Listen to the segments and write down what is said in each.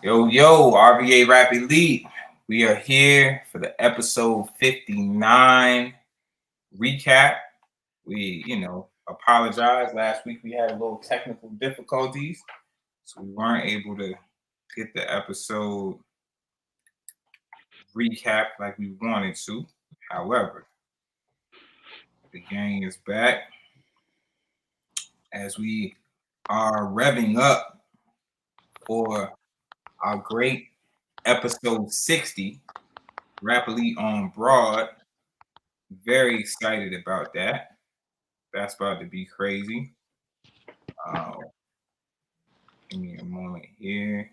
Yo, RVA Rap Elite. We are here for the episode 59 recap. We, apologize. Last week we had a little technical difficulties, so we weren't able to get the episode recap like we wanted to. However, the gang is back as we are revving up for our great episode 60, Rap Elite on Broad. Very excited about that. That's about to be crazy. Give me a moment here.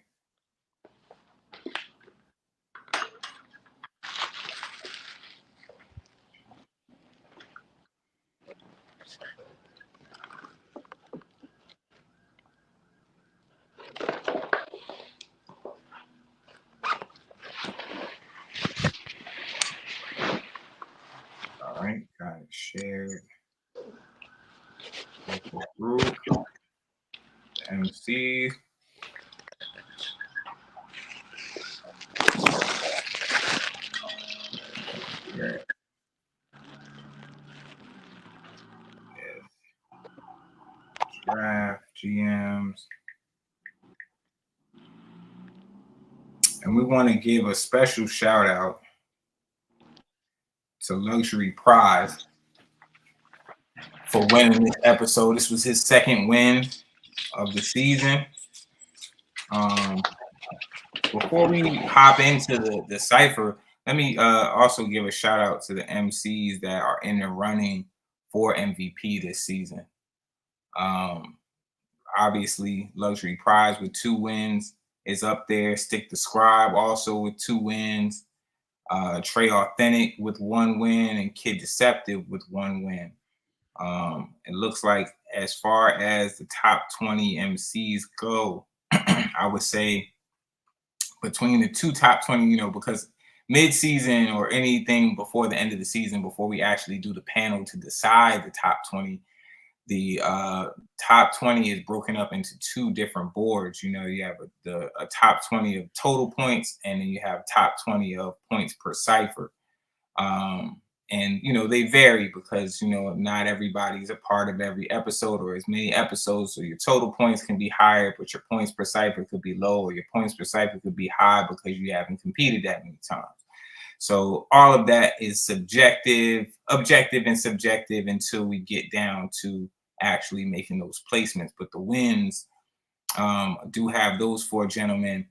All right, got it shared. Local group, the MCs. Yeah. Draft, GMs. And we want to give a special shout out to Luxury Prize for winning this episode. This was his second win of the season. Before we hop into the Cypher, let me also give a shout out to the MCs that are in the running for MVP this season. Obviously, Luxury Prize with 2 wins is up there. Stick the Scribe also with 2 wins. Trey Authentic with 1 win, and Kid Deceptive with 1 win. It looks like as far as the top 20 MCs go, I would say between the 2 top 20, because mid-season or anything before the end of the season, before we actually do the panel to decide the top 20, the top 20 is broken up into 2 different boards. You have a top 20 of total points, and then you have top 20 of points per cipher. And they vary because not everybody's a part of every episode or as many episodes, so your total points can be higher, but your points per cipher could be low, or your points per cipher could be high because you haven't competed that many times. So all of that is objective and subjective until we get down to actually making those placements. But the wins do have those 4 gentlemen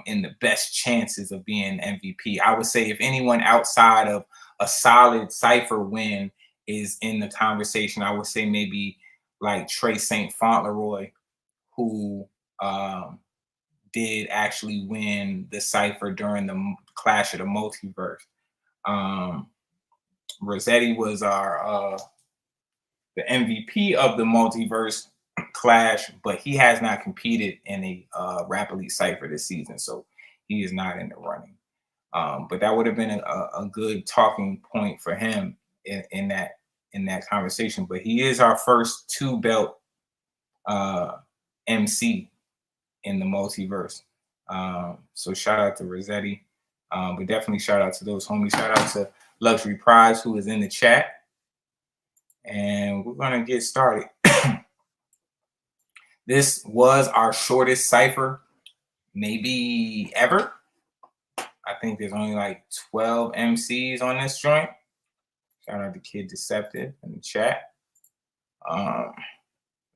in the best chances of being MVP. I would say if anyone outside of a solid Cypher win is in the conversation, I would say maybe like Trey St. Fauntleroy, who did actually win the Cypher during the Clash of the Multiverse. Rossetti was the MVP of the Multiverse Clash, but he has not competed in a Rap Elite Cypher this season, so he is not in the running. But that would have been a good talking point for him in that conversation. But he is our first 2-belt MC in the Multiverse. So shout out to Rossetti. But definitely shout out to those homies. Shout out to Luxury Prize, who is in the chat. And we're going to get started. This was our shortest Cypher, maybe ever. I think there's only like 12 MCs on this joint. Shout out to Kid Deceptive in the chat. Let's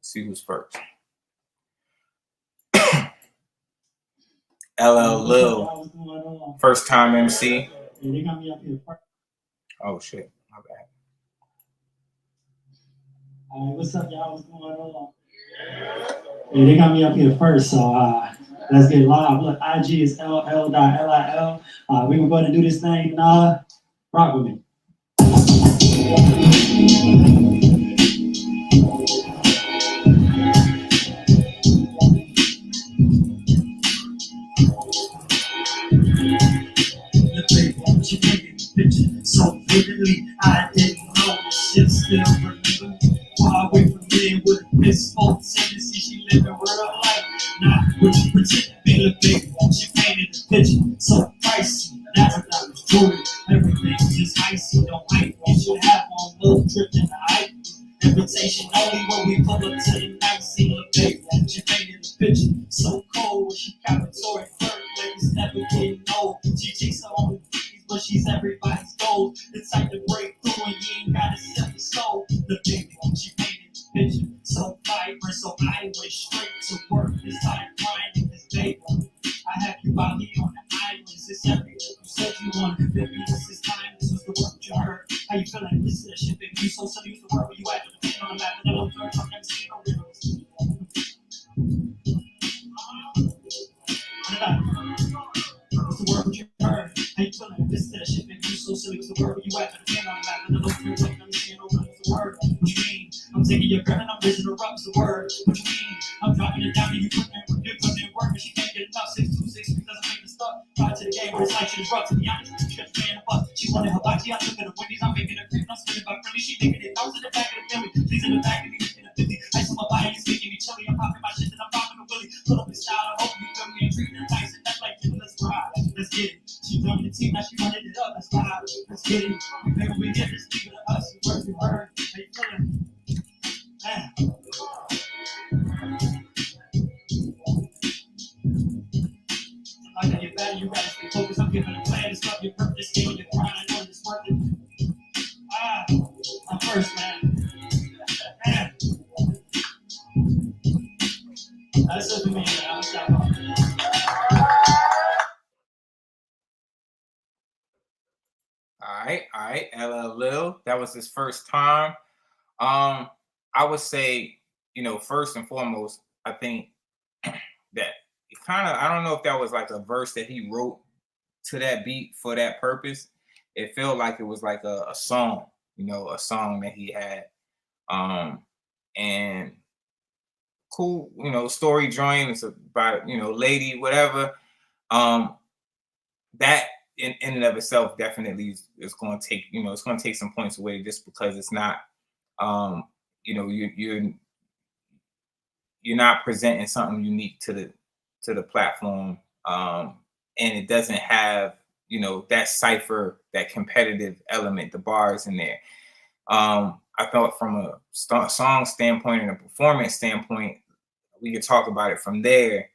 see who's first. LL Lil, first time MC. Oh shit, my bad. What's up, y'all? What's going on? Hey, they got me up here first, so let's get live. Look, IG is ll.lil. We gonna go ahead and do this thing. Rock with me. So vividly, I didn't know this shit still remember. Far away from me with this old tendency, she living real life. Nah, What you pretend to be the big one? She painted the picture so pricey. That's not jewelry. Everything's just icy. Don't hype. You should have on little drip in the hype. Invitation only when we pull up to the night scene. The big one. She painted the picture so cold. When she capitori flirt, ladies never getting old. She takes her own keys, but she's everybody's gold. The type to break through and you ain't gotta sell your soul. The big one. She painted the picture so vibrant, so I went straight to work. This time grinding this big one. I have you out here on the islands. It's everything you said you wanted. Baby, this is time. This was the word you heard. How you feeling? Listen to that shit, baby. You so silly. Use the word where you at. The pain on the map. And I don't turn. I've never seen no rivers. What's the word you heard? How you feeling? Listen to that shit, baby. You so silly. Use the word where you at. The pain on the map. And I don't turn. I've never seen no rivers. What's the word? What you mean? I'm taking your girl and I'm raising her up. What's the word? What you mean? I'm dropping it down and you putting in work, but she can't get enough. 626 because I'm making stuff. Prior to the game, but it's like she's rough. To be honest, she just playing a bus. She wanted her body. I took her to Wendy's. I'm making her creep. I'm spinning by friendly. She thinking it. I was in the back of the Billy. She's in the back of me. In the 50. Ice on my body. It's making me chilly. I'm popping my shit and I'm popping the willy. Pull up the style. I hope you feel me and treating her nice. And that's like, let's ride. Let's get it. She done the team. Now she running it up. Let's ride. Let's get it. Maybe we get this. Leave it to us. Where's the word? How you feeling? Man. I got your value, you gotta stay focused. I'm giving a plan to stop your purpose. Stay on your grind, I know it's worth it. I'm first, man. Man. That's it for me, man. I'm stopping. All right, LL Lil. That was his first time. I would say, first and foremost, I think that it kind of, I don't know if that was like a verse that he wrote to that beat for that purpose. It felt like it was like a song, a song that he had. And cool, story joint. It's about, lady, whatever. That in and of itself definitely is going to take, it's going to take some points away just because it's not, you're not presenting something unique to the platform, and it doesn't have that cipher, that competitive element, the bars in there. I thought from a song standpoint and a performance standpoint, we could talk about it from there.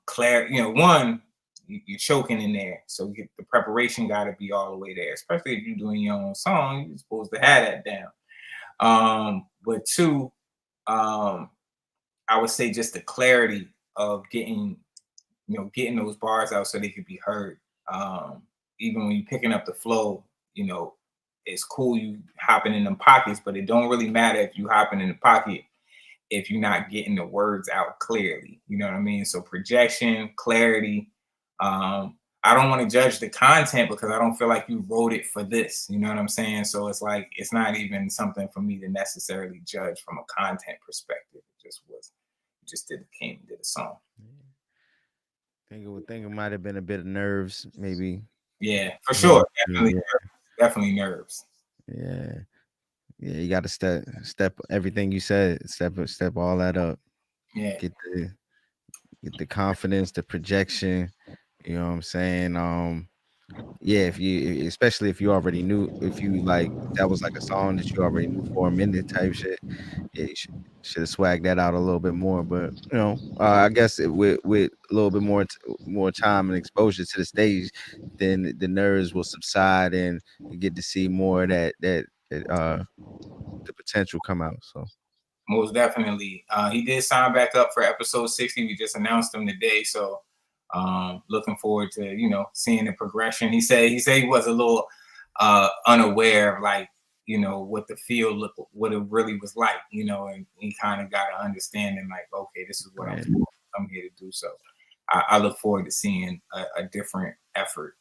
Claire, one, you're choking in there, so the preparation got to be all the way there, especially if you're doing your own song. You're supposed to have that down. But two, I would say just the clarity of getting those bars out so they could be heard. Even when you're picking up the flow, it's cool you hopping in them pockets, but it don't really matter if you hopping in the pocket if you're not getting the words out clearly. You know what I mean? So projection, clarity. I don't want to judge the content because I don't feel like you wrote it for this. You know what I'm saying? So it's like it's not even something for me to necessarily judge from a content perspective. It just was. Just came and did a song. Think it might have been a bit of nerves, maybe. Yeah, for sure. Definitely, yeah. Definitely nerves. Yeah, you got to step everything you said, step all that up. Yeah, Get the confidence, the projection. You know what I'm saying? Yeah, especially if you already knew, if you like that was like a song that you already knew for a minute type shit. Yeah, you should have swagged that out a little bit more. But I guess with a little bit more time and exposure to the stage, then the nerves will subside and you get to see more of the potential come out. So most definitely. He did sign back up for episode 60. We just announced him today, so looking forward to seeing the progression. He said he was a little unaware of like what the field looked, what it really was like, and he kind of got an understanding like, okay, this is what I'm here to do. So I look forward to seeing a different effort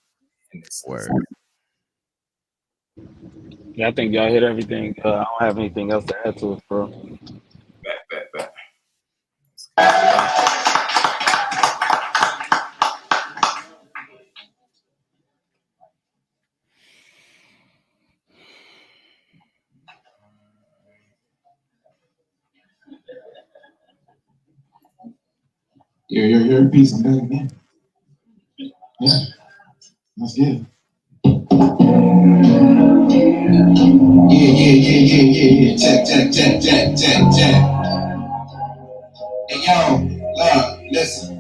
in this. Word. Yeah, I think y'all hit everything. I don't have anything else to add to it, bro. Bet. Your piece. I'm back again. Yeah, that's good. Yeah. Check. Hey, yo, listen.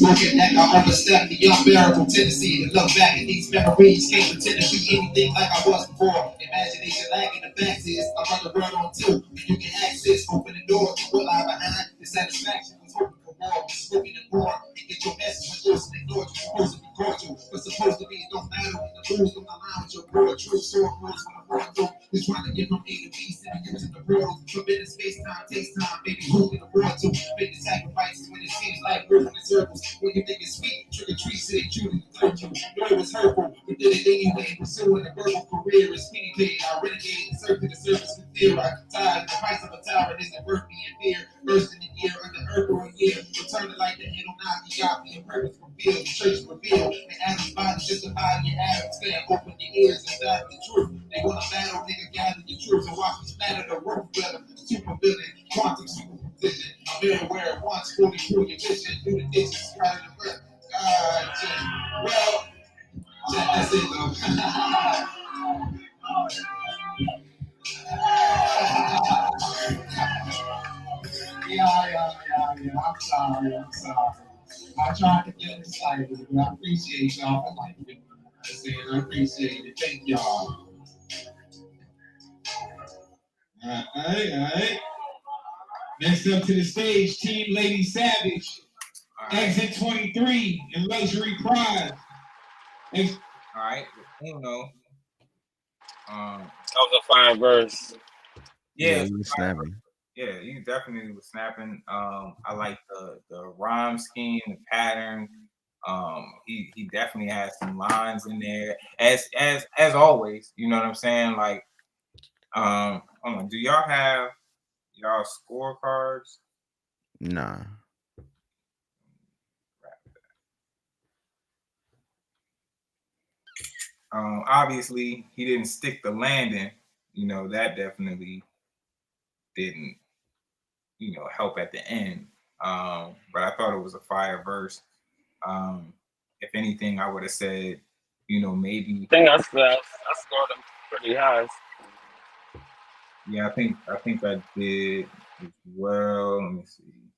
Looking at I understand the unbearable tendency to look back at these memories. Can't pretend to be anything like I was before. Imagination lagging the facts is I run the world on two. You can access, open the door to what lie behind. The satisfaction was hoping for more, smoking and more. And get your message when yours and ignored. You're supposed to be cordial, but supposed to be it don't matter when the rules don't align with your broad truth. So it rules when the world through. Just trying to get from A to B, sitting using the world. Forbidden space time takes time, baby. Who can afford to make the sacrifices when it seems like we're in circles? When you think it's sweet, trick or treat, say truly hurt you. Know it was hurtful, but did it anyway. Pursuing a verbal career is speedy paid. I renegade and serve to the surface with fear. I tired. The price of a tyrant isn't worth me in fear. Burst in the ear, under earth for a year. Return to like the Anunnaki, got me a purpose fulfilled. The church revealed. And Adam's body just a body of Adam's fan. Open your ears and dive the truth. They want to battle, nigga, gather your troops and watch me splatter the roof better. Super villain, quantum superposition. I'm very aware of once, fully through your vision. Through the ditches, right in the breath. God, well, that's it, though. Yeah. I'm sorry. I tried to get excited, but I appreciate y'all for liking it. I appreciate it. Thank y'all. All right. Next up to the stage, Team Lady Savage. Exit 23 and Luxury Prize. All right, Uno. That was a fine verse. Yeah, you was snapping. Yeah, you definitely was snapping. I like the rhyme scheme, the pattern. He definitely has some lines in there, as always. You know what I'm saying? Like, hold on, do y'all have y'all scorecards? Nah. Obviously, he didn't stick the landing. You know, that definitely didn't, help at the end. But I thought it was a fire verse. If anything, I would have said, maybe. I think I scored him pretty high. Yeah, I think I did as well. Let me see.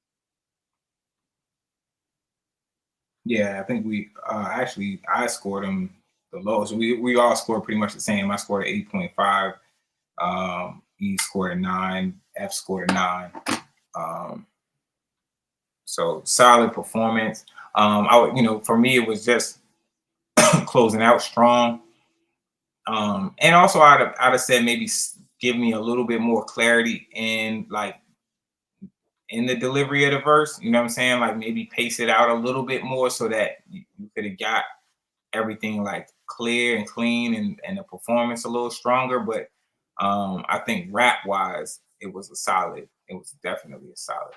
Yeah, I think we actually I scored him the lowest. We all scored pretty much the same. I scored an 8.5. E scored a 9. F scored a 9. So solid performance. For me it was just closing out strong. And also I'd have said maybe give me a little bit more clarity in the delivery of the verse. You know what I'm saying? Like maybe pace it out a little bit more so that you could have got everything like clear and clean and the performance a little stronger. But I think rap wise, it was definitely a solid.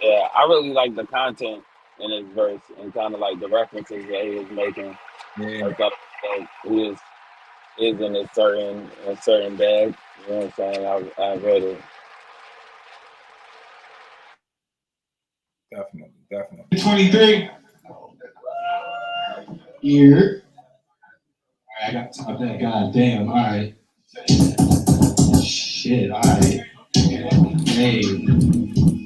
Yeah, I really like the content in his verse and kind of like the references that he was making. Yeah. I thought he is in a certain bag. You know what I'm saying? I read it. Definitely. 23. Here. All right, I got to top that. God damn. All right. Shit. All right. Hey.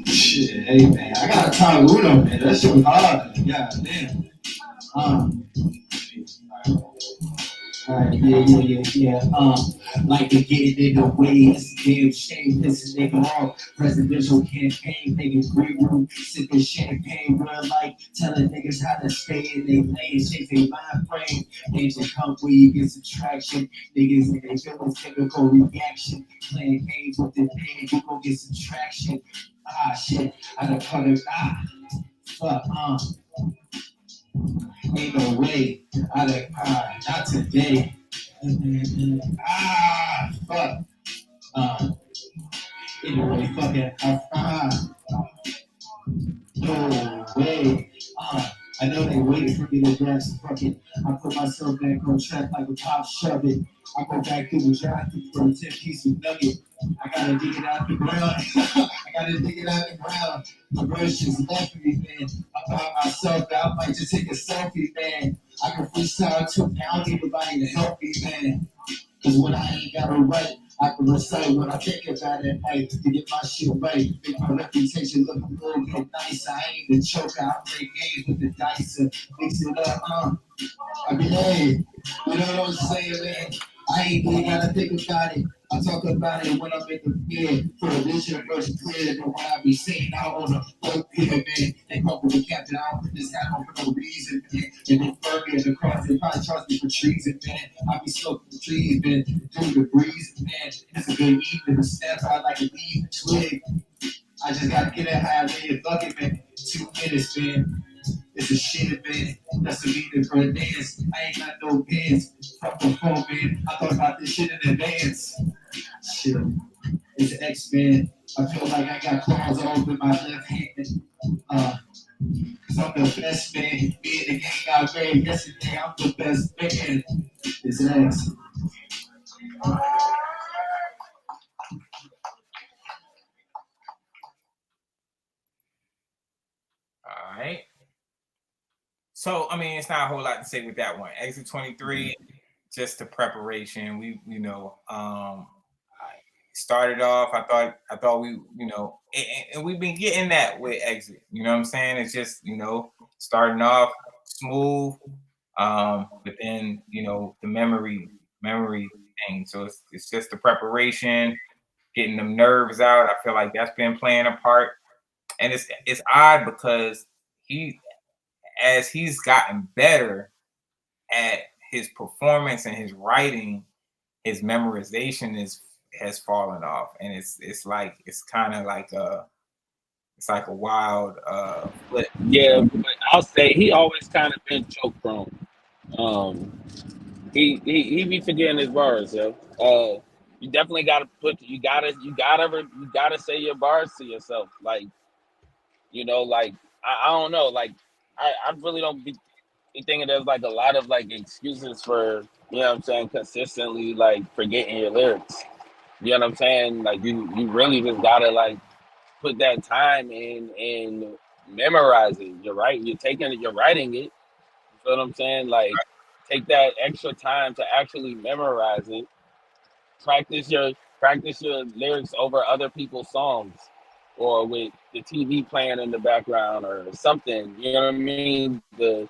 Shit. Hey, man. I got to top Uno, man. That shit was hard. God damn. Alright, yeah. Like to get it in the way, it's a damn shame. This a nigga on presidential campaign, niggas green room, sipping champagne, real like telling niggas how to stay in they lane, shape their mind frame. Danger come where you get some traction. Niggas in their feelings, chemical reaction. Playing games with the pain, you gon' get some traction. Shit, I done cut it. Fuck, ain't no way. Not today. Fuck. Anyway, fuck it. No way. I know they waited for me to grab some fucking. I put myself back on track like a pop shove it. I go back to the drive for a 10-piece of nugget. I gotta dig it out the ground. I Gotta dig it out the ground. The birds just left me, man. I found myself, I might just take a selfie, man. I can freestyle too, I don't need nobody to help me, man. Cause when I ain't got it right, I can recite what I think about at night to get my shit right. Make my reputation look a little bit nice. I ain't the choker, I play games with the dice and mix it up, I mean, hey, you know what I'm saying, man? I ain't really gotta think about it. I talk about it when I'm in the bed. For a vision versus clear than what I be saying out on the boat here, man. They come with the captain, I don't put this hat on for no reason, man. And they furry in the cross, they probably trust me for treason, man. I be smoking the trees, man. Through the breeze, man. It's a good evening, snap out like a leaf twig. I just gotta get it high, man. Fuck it, man. 2 minutes, man. It's a shit, man. That's a meaning for a dance. I ain't got no pants. Fuck the phone, man. I thought about this shit in advance. Shit. It's an X-Man. I feel like I got claws all over my left hand. Cause I'm the best man. Me and the gang got married yesterday. I'm the best man. It's an X. All right. So, I mean, it's not a whole lot to say with that one. Exit 23, just the preparation. We, I started off. I thought we, and we've been getting that with Exit. You know what I'm saying? It's just, starting off smooth, but then, the memory thing. So it's just the preparation, getting them nerves out. I feel like that's been playing a part, and it's odd because as he's gotten better at his performance and his writing, his memorization has fallen off, and it's kind of like a wild flip. Yeah, but I'll say he always kind of been choke prone. He be forgetting his bars, yo. You definitely gotta say your bars to yourself. Like, like I don't know, like I really don't be thinking there's like a lot of like excuses for, what I'm saying, consistently like forgetting your lyrics. You know what I'm saying? Like you really just gotta like put that time in and memorize it. You're right. You're writing it. You feel what I'm saying? Like take that extra time to actually memorize it. Practice your lyrics over other people's songs or with the TV playing in the background or something. You know what I mean? So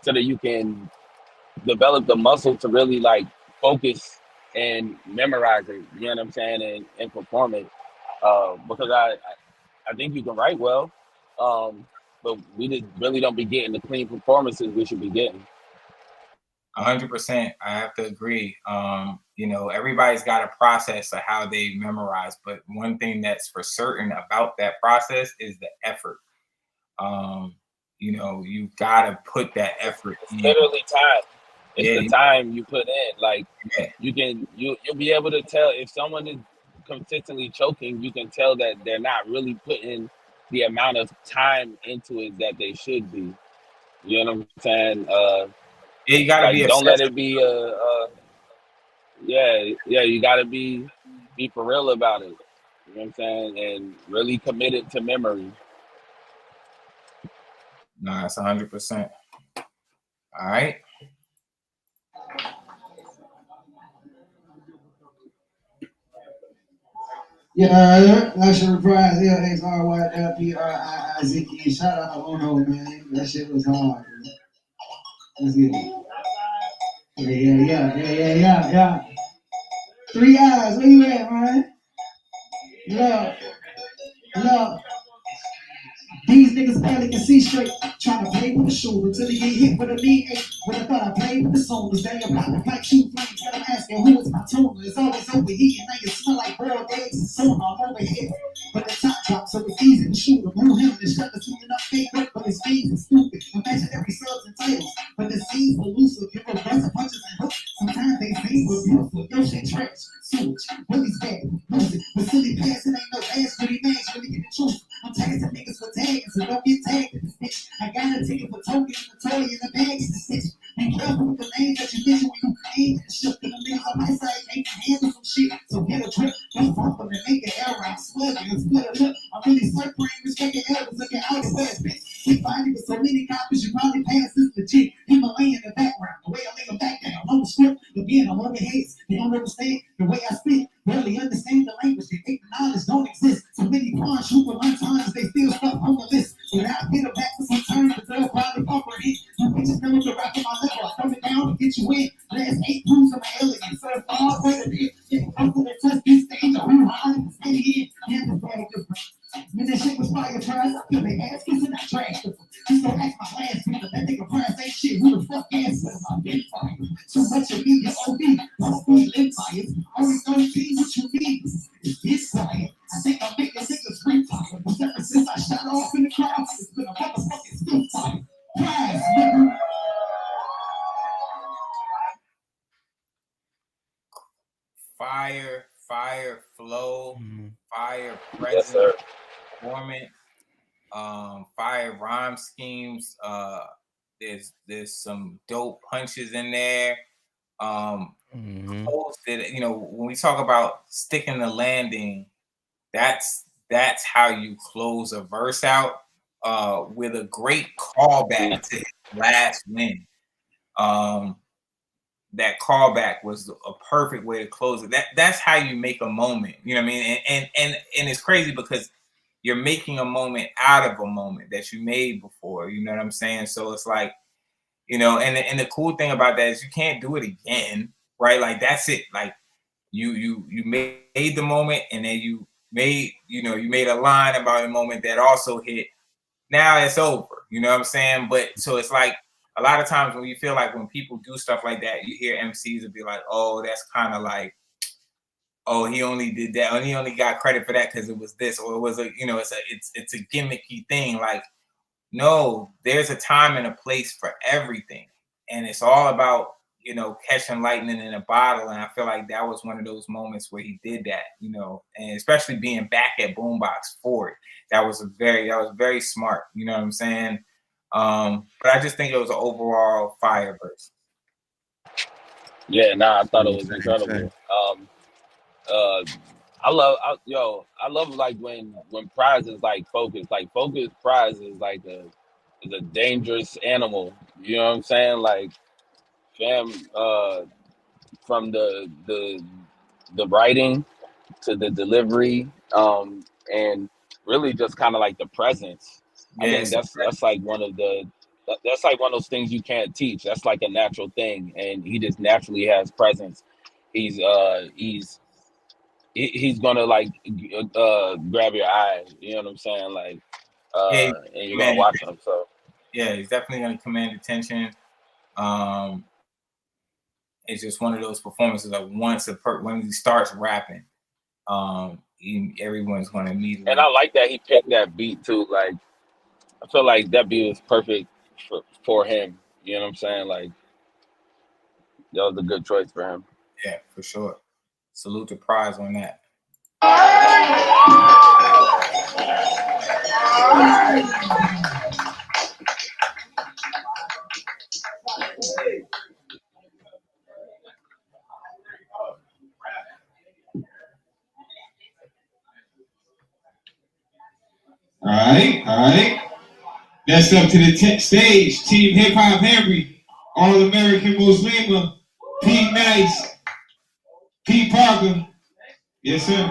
that you can develop the muscle to really like focus and memorize it. You know what I'm saying? And perform it. Because I think you can write well, but we just really don't be getting the clean performances we should be getting. 100%. I have to agree. Everybody's got a process of how they memorize, but one thing that's for certain about that process is the effort. You gotta put that effort It's in. literally time. It's the time you put in. Like you'll be able to tell if someone is consistently choking. You can tell that they're not really putting the amount of time into it that they should be. You know what I'm saying? You gotta be don't let obsessive. it be you gotta be for real about it. You know what I'm saying? And really committed to memory. Nah, it's 100%. All right. Yeah, luxury prize, LXRYLPRIIZK. Shout out to Uno, man. That shit was hard, man. Let's get it. Yeah. 3 eyes, where you at, man? Love. These niggas barely can see straight. Trying to play with the shoulder till they get hit with a knee. When I thought I played with the soldiers, they about to fight shoot flames. Got them asking who is my tuner. It's always overheating. Now you smell like boiled eggs and soda. I'm over here. But the top drop, so it's easy to shoot him. Who him and shut the shooting up fake quick, but his fees are stupid. Imagine every subs and titles. But the scenes were looser. Give a bunch of punches and hooks. Sometimes they seem were beautiful. Yo, shit trash. Sewage. Willie's bad. Lose it. But silly pass, it ain't no ass. Really match. Really get the truth. I'm tagging niggas for tagging, so don't get tagged in this bitch. I got a ticket for token and the toy in the bag is the stitch. Be careful with the names that you mention when you aim and shift to the niggas on my side. They can handle some shit, so get a grip. Don't fuck them and make an error. I'm slugging and split a lip. I'm really Cypher, respecting elders, looking out the west. We find it with so many copies, you probably pass this legit. Himalayan in the background, the way I lay them back down. On the script, again, I'm on the heads. They don't understand the way I speak, barely understand the language. They think the knowledge don't exist. So many pawns who will learn times, they still stuck on the list. When I get them back to some terms, but they'll probably comprehend. You bitches know the rap on my level. I throw it down to get you in. Last 8 proofs of my elegance. So if I'm way to be, getting close to the touch this stage, or who I'm steady in, and the bag of when that shit was fire prize, I feel they ass kissing that trash. Just don't ask my last nigga, that nigga prize ain't shit. Who the fuck ass was my big fire? So much of me, your OB, must be lit fires. Only 13, what you need is this quiet. I think I'm making niggas free fire. But ever since I shot off in the crowd, it's been a motherfucking still fire. Prize, nigga. Fire flow, fire Yes, presence, sir. performance, fire rhyme schemes. There's some dope punches in there. Close that, you know, when we talk about sticking the landing, that's how you close a verse out. With a great callback to his last win. That callback was a perfect way to close it. That's how you make a moment. You know what I mean? And it's crazy because you're making a moment out of a moment that you made before. You know what I'm saying? So it's like, you know, and the cool thing about that is you can't do it again, right? Like that's it. Like you made the moment, and then you made a line about a moment that also hit. Now it's over. You know what I'm saying? But so it's like a lot of times when you feel like when people do stuff like that, you hear MCs will be like, oh, that's kind of like, oh, he only did that, and he only got credit for that because it was this, or it was a, you know, it's a gimmicky thing. Like, no, there's a time and a place for everything, and it's all about, you know, catching lightning in a bottle. And I feel like that was one of those moments where he did that, you know, and especially being back at Boombox for it, that was very smart. You know what I'm saying? But I just think it was an overall fire verse. Yeah, nah, I thought it was incredible. I love like when Prize is like focused. Like focused Prize is like is a dangerous animal. You know what I'm saying? Like fam, from the writing to the delivery, and really just kind of like the presence. I think that's like one of those things you can't teach. That's like a natural thing, and he just naturally has presence. He's gonna like grab your eye. You know what I'm saying? Like, and you're gonna watch him. So yeah, he's definitely gonna command attention. It's just one of those performances that when he starts rapping, everyone's gonna immediately. And I like that he picked that beat too. Like, I feel like that beat was perfect for him. You know what I'm saying? Like, that was a good choice for him. Yeah, for sure. Salute to Prize on that. All right. That's up to the stage. Team Hip Hop Henry, All American Muslima, Pete Nice, Pete Parker. Yes, sir.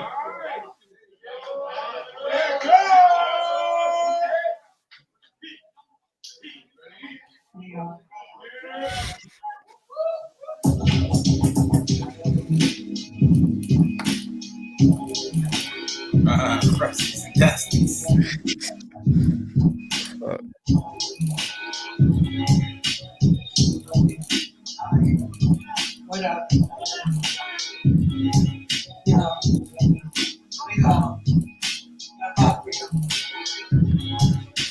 Crusties and Dusties. What up? You know, we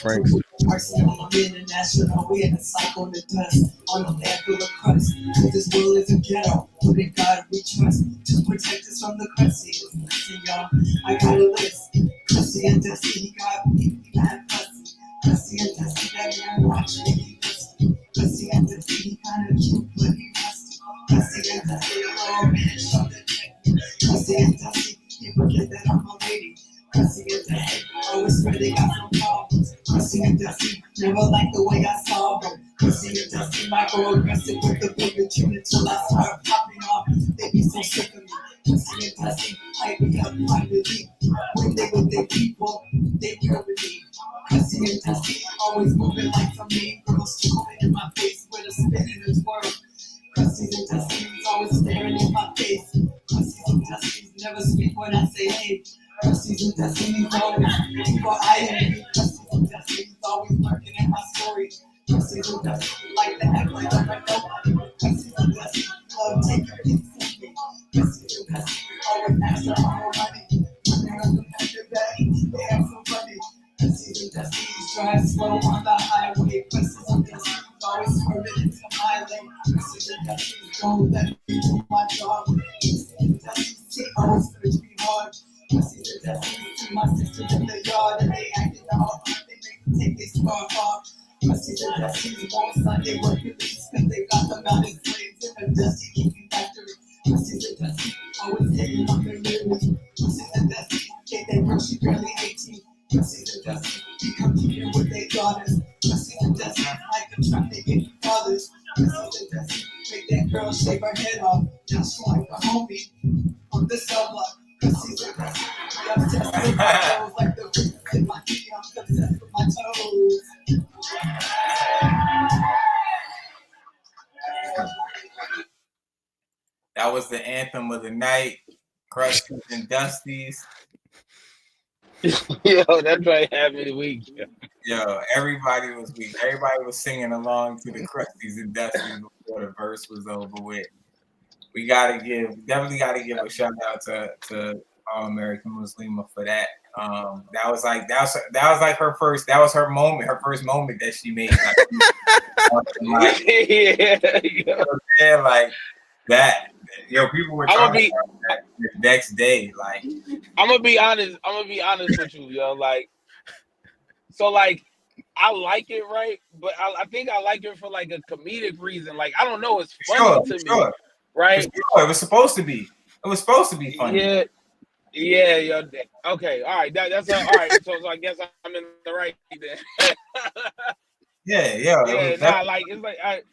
Frank's Arsenal, international, we in a cycle that dust on a land full of crust. This world is a ghetto, but in God we trust to protect us from the crusty. See y'all, I got a list. Crusty and Dusty, he got me, he got Crusty. Crusty and Dusty, that man watch me, he Dusty. Crusty and Dusty, he kinda cute, but he rusty. Crusty and Dusty, a little man, show the neck. Crusty and Dusty, he forget that I'm a lady. Crusty and Dusty, Dusty, never liked the way I saw them. Pussy and Dusty, microaggressive with the bigger tune until I start popping off. They be so sick of me. Pussy and Dusty, hype me up privately. When they with their people, they care with me. Pussy and Dusty, always moving like some mean girls, screaming in my face with a spin in his world. Pussy and Dusty, always staring in my face. Pussy and Dusty, never speak when I say hey. Pussy and Dusty, always keep an eye on me. Pussy and Dusty, always lurking in my story. Pussy and Dusty, like to act like I'm a nobody. Pussy and Dusty, love taking pics of me. Pussy and Dusty, always asking for more money. When they're on the back of back, they have some money. Pussy and Dusty, drive slow on the highway. Pussy and Dusty, always swerving into my lane. Pussy and Dusty, don't let me do my job. Pussy and Dusty, always search me hard. Pussy and Dusty, see my sister in the yard and they acting all hard. They make me take their scarf off. Pussy and Dusty, on Sunday working leaves because they got them out in flames in the Dusty keeping factory. Pussy and Dusty, always hating on their lyrics. Pussy and Dusty, gave that girl she barely 18. Pussy and Dusty, be competing with their daughters. Pussy and Dusty, like a truck they get fathers. Pussy and Dusty, make that girl shave her head off. Just like a homie on the cell block. Pussy and Dusty, be obsessed with my toes like the rings in my feet. I'm obsessed with my toes. That was the anthem of the night. Crusties and Dusties. Yo, that's right. Having a week. Yo, everybody was weak. Everybody was singing along to the Crusties and Dusties before the verse was over with. We definitely gotta give a shout out to All American Muslima for that. That was like her first. That was her moment. Her first moment that she made. Yeah, like that. Yo, people were talking about that the next day. Like, I'm gonna be honest with you, yo. Like, so like, I like it, right? But I think I like it for like a comedic reason. Like, I don't know, it's funny to me, right? It was supposed to be. It was supposed to be funny. Yeah, yo. Okay, all right. That's all right. So I guess I'm in the right then. Yeah. Like it's like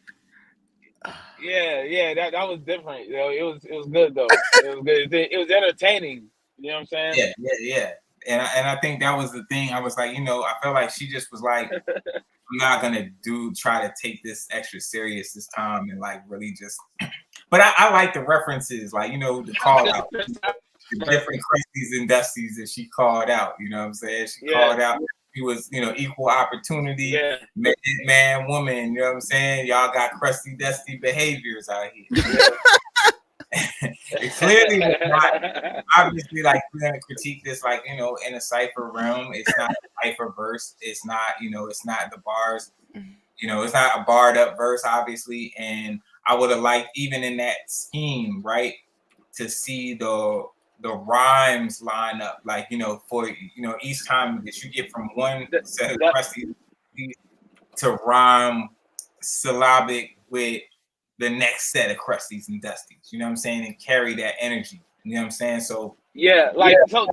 that was different. You know, it was good though. It was good. It was entertaining. You know what I'm saying? Yeah. And I think that was the thing. I was like, I felt like she just was like, I'm not gonna try to take this extra serious this time and like really just. But I like the references, like the call out, the different Crusties and Dusties that she called out. You know what I'm saying? She called out. She was, equal opportunity, man, woman. You know what I'm saying? Y'all got crusty, dusty behaviors out here. It clearly was not, obviously, like, we're going to critique this, like, in a Cypher realm. It's not a Cypher verse. It's not, it's not the bars. It's not a barred up verse, obviously. And I would have liked, even in that scheme, right, to see the rhymes line up, like, for, each time that you get from one set of crusty to rhyme syllabic with the next set of crusties and dusties, you know what I'm saying, and carry that energy, you know what I'm saying? So so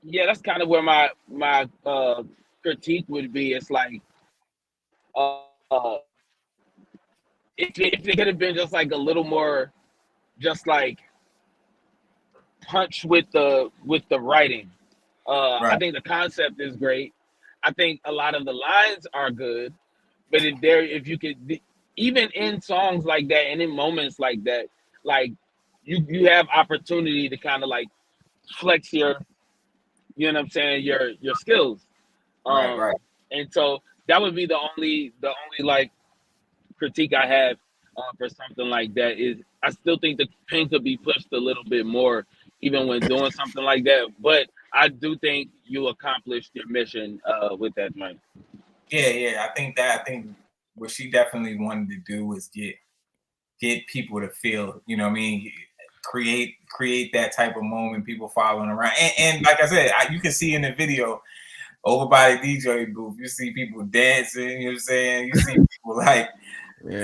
that's kind of where my critique would be. It's like if it could have been just like a little more, just like punch with the writing. I think the concept is great. I think a lot of the lines are good, but if you could, even in songs like that and in moments like that, like you have opportunity to kind of like flex your, you know what I'm saying, your skills. Right. And so that would be the only like critique I have for something like that. Is I still think the pen could be pushed a little bit more, even when doing something like that. But I do think you accomplished your mission with that, man. Yeah. I think what she definitely wanted to do was get people to feel, you know what I mean, create that type of moment, people following around. And like I said, you can see in the video over by the DJ booth, you see people dancing, you know what I'm saying? You see people like,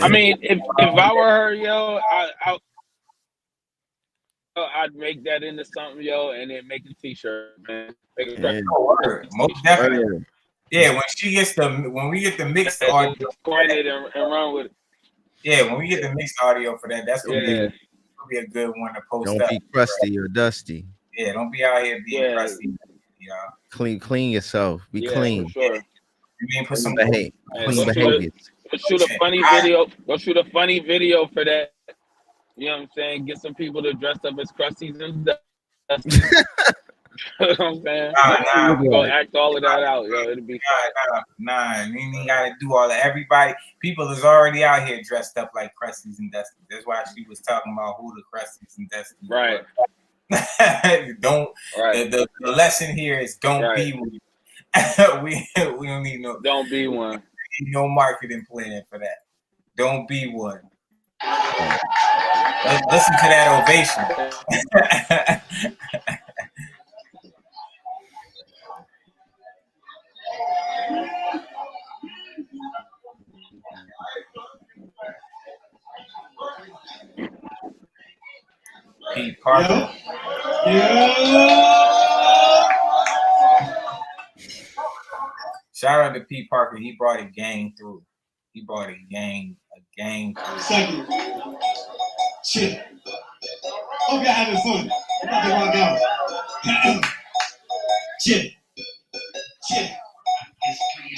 I mean, if I were her, yo, I'd make that into something, yo, and then make a t-shirt, man. Make a Yeah, Oh, word. Most t-shirt. definitely. word. Yeah, when we get the mixed audio, Just coin it and run with it. yeah, when we get the mixed audio for that, that's gonna Yeah, be a good one to post Don't up. be crusty or dusty. Yeah, don't be out here being yeah, crusty, y'all. Clean yourself. Be yeah, for clean. sure. You mean put Clean some behavior. And Clean behaviors. go shoot a funny video. Go shoot a funny video for that. You know what I'm saying? Get some people to dress up as crusties and dusties. You know what I'm saying? Nah, We gonna act all of that out, yo. It'll be fun. nah. You ain't gotta do all that. Everybody, people is already out here dressed up like Crusties and Dusties. That's why she was talking about who the Crusties and Dusties Right, were. Don't. right, The lesson here is don't right. be one. we don't need Don't be one. no marketing plan for that. Don't be one. Listen to that ovation. Pete Parker. Shout out to Pete Parker. He brought a gang through. He brought a gang through. Second. Shit. Hope y'all having fun. I'm about to rock out. Shit. Shit.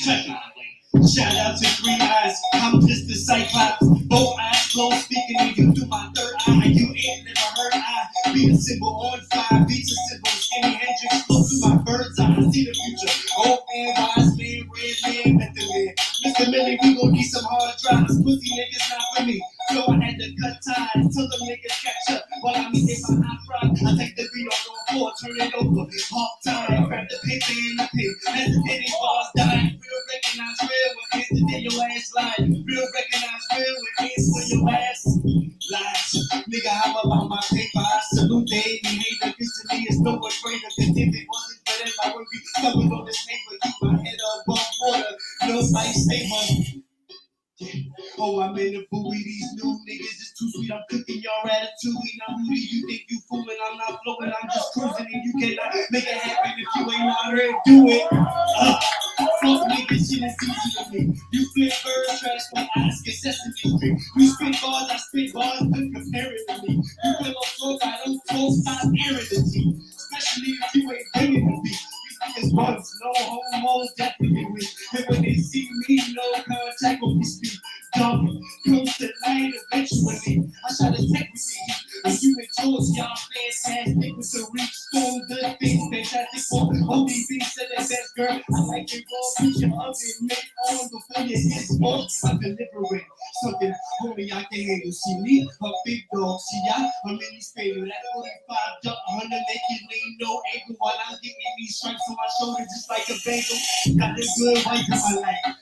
Check it. Shout out to Three Eyes. I'm just a Cypher. Both eyes closed, speaking to you through my third eye. You ain't never heard I be a symbol on fire. Beats a symbol, skinny Hendrix, close to my bird's eye. I see the future. Old man, wise man, red man, method man. Mr. Millie, we gon' need some hard drives. Pussy niggas not for me. So I had to cut ties till the niggas catch up. While I'm eating my hot fry, I take the beat on floor, turn it over. Half time, grab the paper and the pen. As the penny bars die, real recognize real when it's the day your ass lie. Real recognize real when it's when your ass lies. Nigga, how about my paper? I salute the enemy. Hater, this to me is no one greater than if it wasn't for them. I would be coming on this paper, keep my head above water. No ice saver. Oh, I'm in the booty. These new niggas is too sweet. I'm cooking your ratatouille. Now who do you think you fooling? I'm not flowing. I'm just cruising, and you cannot make it happen if you ain't out here do it. Fuck niggas, shit is easy to me. You flip bird trash when I ask a Sesame Street. You spit bars, I spit bars, but comparing to me. You feel on smoke, I don't smoke. Stop airing the G. Especially if you ain't bringing to me. These buns, no homos, definitely weak. And when they see me, no contact when we speak. Dumb, comes to light eventually. I try to take with you. And you and towards y'all fantastic with the reach. Storm good things, fantastic for ODB said that best girl. I like it raw, picture of it, make on before you hit sports. I deliberate something, homie, I can handle. See me, a big dog. See ya, a mini spade. That 45 jump, 100 make it lean, no angle. While I'm getting these stripes on my shoulder just like a bagel. Got the good white in my life.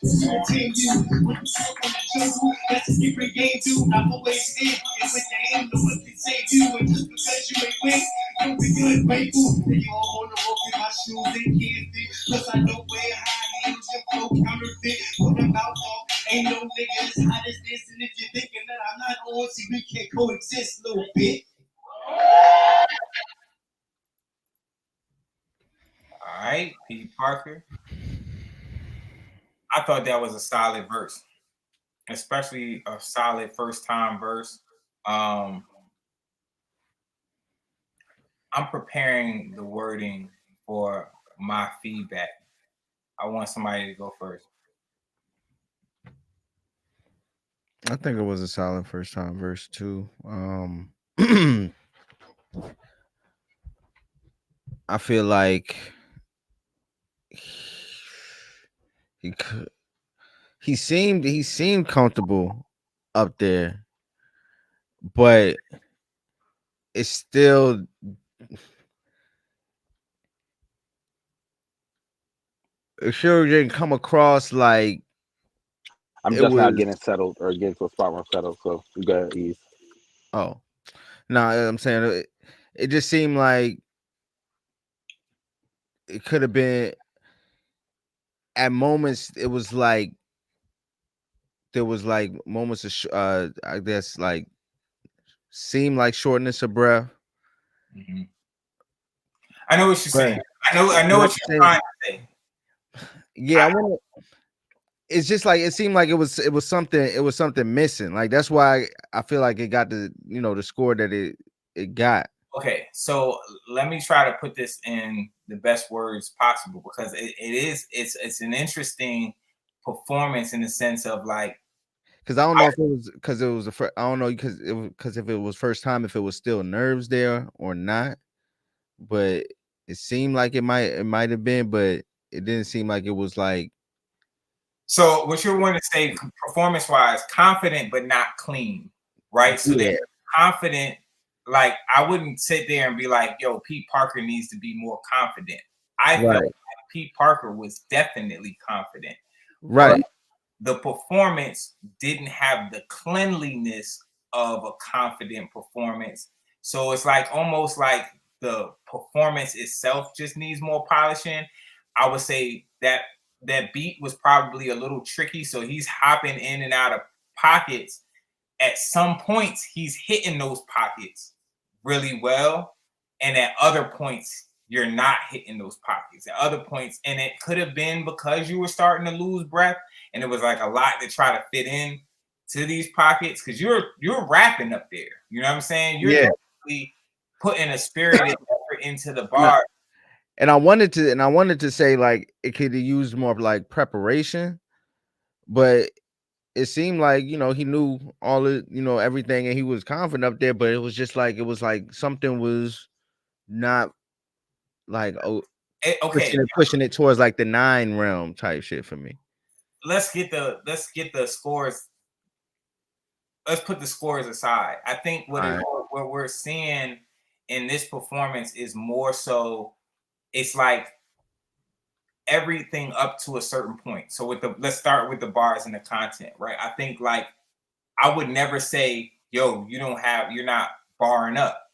Team you, with the smoke on the jungle. That's a secret game, dude. I'm always in, and with the aim, no one can save you. And just because you ain't win, you'll be good, grateful. And you all wanna walk in my shoes and can't fit. Plus I don't wear high heels, your flow counterfeit. Put them out off, ain't no nigga as hot as this. And if you're thinking that I'm not on, see, we can't coexist, little bit. All right, Pete Parker. I thought that was a solid verse, especially a solid first time verse. I'm preparing the wording for my feedback. I want somebody to go first. I think it was a solid first time verse too. I feel like he could, he seemed comfortable up there, but it's still it sure didn't come across like I'm it just now was. getting settled or getting to a spot where I'm settled, so you gotta ease. Oh no, I'm saying it just seemed like it could have been at moments. It was like there was like moments of I guess like seemed like shortness of breath, Mhm. I know what you're Right. saying. I know what you're trying to say. Yeah, I want to. It's just like it seemed like it was something missing. Like that's why I feel like it got the score that it got. Okay, so let me try to put this in the best words possible because it's an interesting performance in the sense of like, Because I don't know if it was because it was the first. I don't know because if it was first time, if it was still nerves there or not. But it seemed like it might have been, but it didn't seem like it was like. so what you want to say performance wise, confident but not clean, right? So Yeah. they're confident. Like I wouldn't sit there and be like, "Yo, Pete Parker needs to be more confident." I felt Right. like Pete Parker was definitely confident. Right. The performance didn't have the cleanliness of a confident performance. So it's like almost like the performance itself just needs more polishing. I would say that beat was probably a little tricky. So he's hopping in and out of pockets. At some points, he's hitting those pockets really well. And at other points, you're not hitting those pockets. At other points, and it could have been because you were starting to lose breath and it was like a lot to try to fit in to these pockets because you're rapping up there. You know what I'm saying? You're definitely putting a spirited effort into the bar. And I wanted to say like it could have used more of like preparation, but it seemed like he knew all of everything and he was confident up there, but it was like something was not like Okay, pushing it towards like the 9 realm type shit for me. let's get the scores. Let's put the scores aside. I think what we're seeing in this performance is more so it's like everything up to a certain point. So let's start with the bars and the content, right? I think like I would never say, yo, you're not barring up.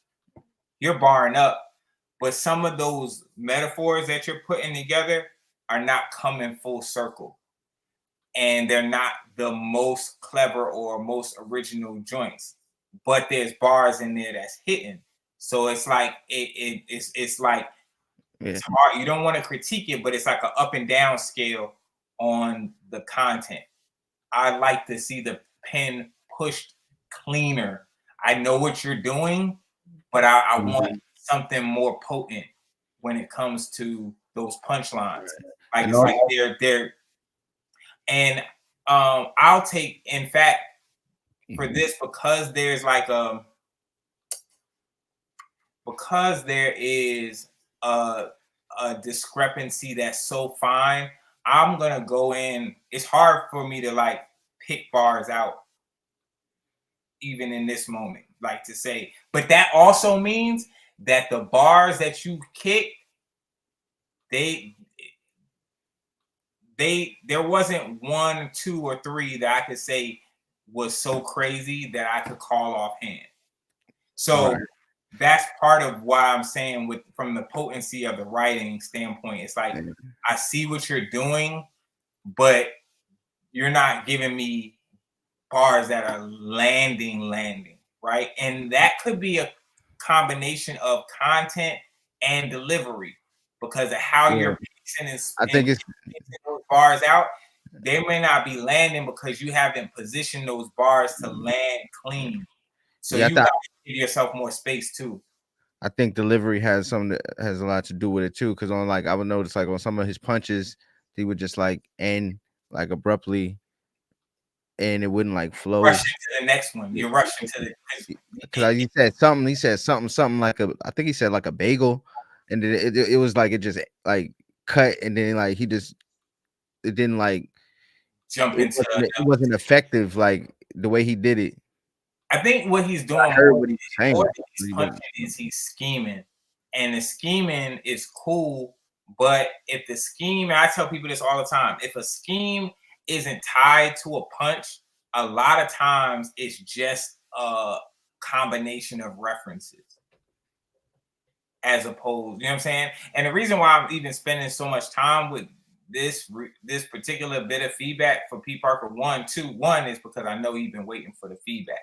You're barring up, but some of those metaphors that you're putting together are not coming full circle. And they're not the most clever or most original joints, but there's bars in there that's hitting. So it's like it's like it's hard. You don't want to critique it, but it's like an up and down scale on the content. I like to see the pen pushed cleaner. I know what you're doing, but I want something more potent when it comes to those punchlines. Like it's like they're and I'll take, in fact, for this because there's like because there is a discrepancy that's so fine. I'm gonna go in. It's hard for me to like pick bars out, even in this moment, like to say. But that also means that the bars that you kick, there wasn't 1, 2, or 3 that I could say was so crazy that I could call offhand. So that's part of why I'm saying from the potency of the writing standpoint, it's like I see what you're doing, but you're not giving me bars that are landing, right? And that could be a combination of content and delivery because of how you're pacing and I think it's those bars out. They may not be landing because you haven't positioned those bars to land clean. So you got to give yourself more space too. I think delivery has a lot to do with it too. Because on like I would notice like on some of his punches, he would just like end like abruptly, and it wouldn't like flow. Rushing to the next one. You're rushing to the because he said something like I think he said like a bagel, and then it was like it just like cut, and then like it didn't like jump into it wasn't effective like the way he did it. I think what he's doing is he's scheming, and the scheming is cool. But if the scheme, and I tell people this all the time, if a scheme isn't tied to a punch, a lot of times it's just a combination of references as opposed, you know what I'm saying? And the reason why I'm even spending so much time with this particular bit of feedback for Pete Parker, one is because I know he's been waiting for the feedback.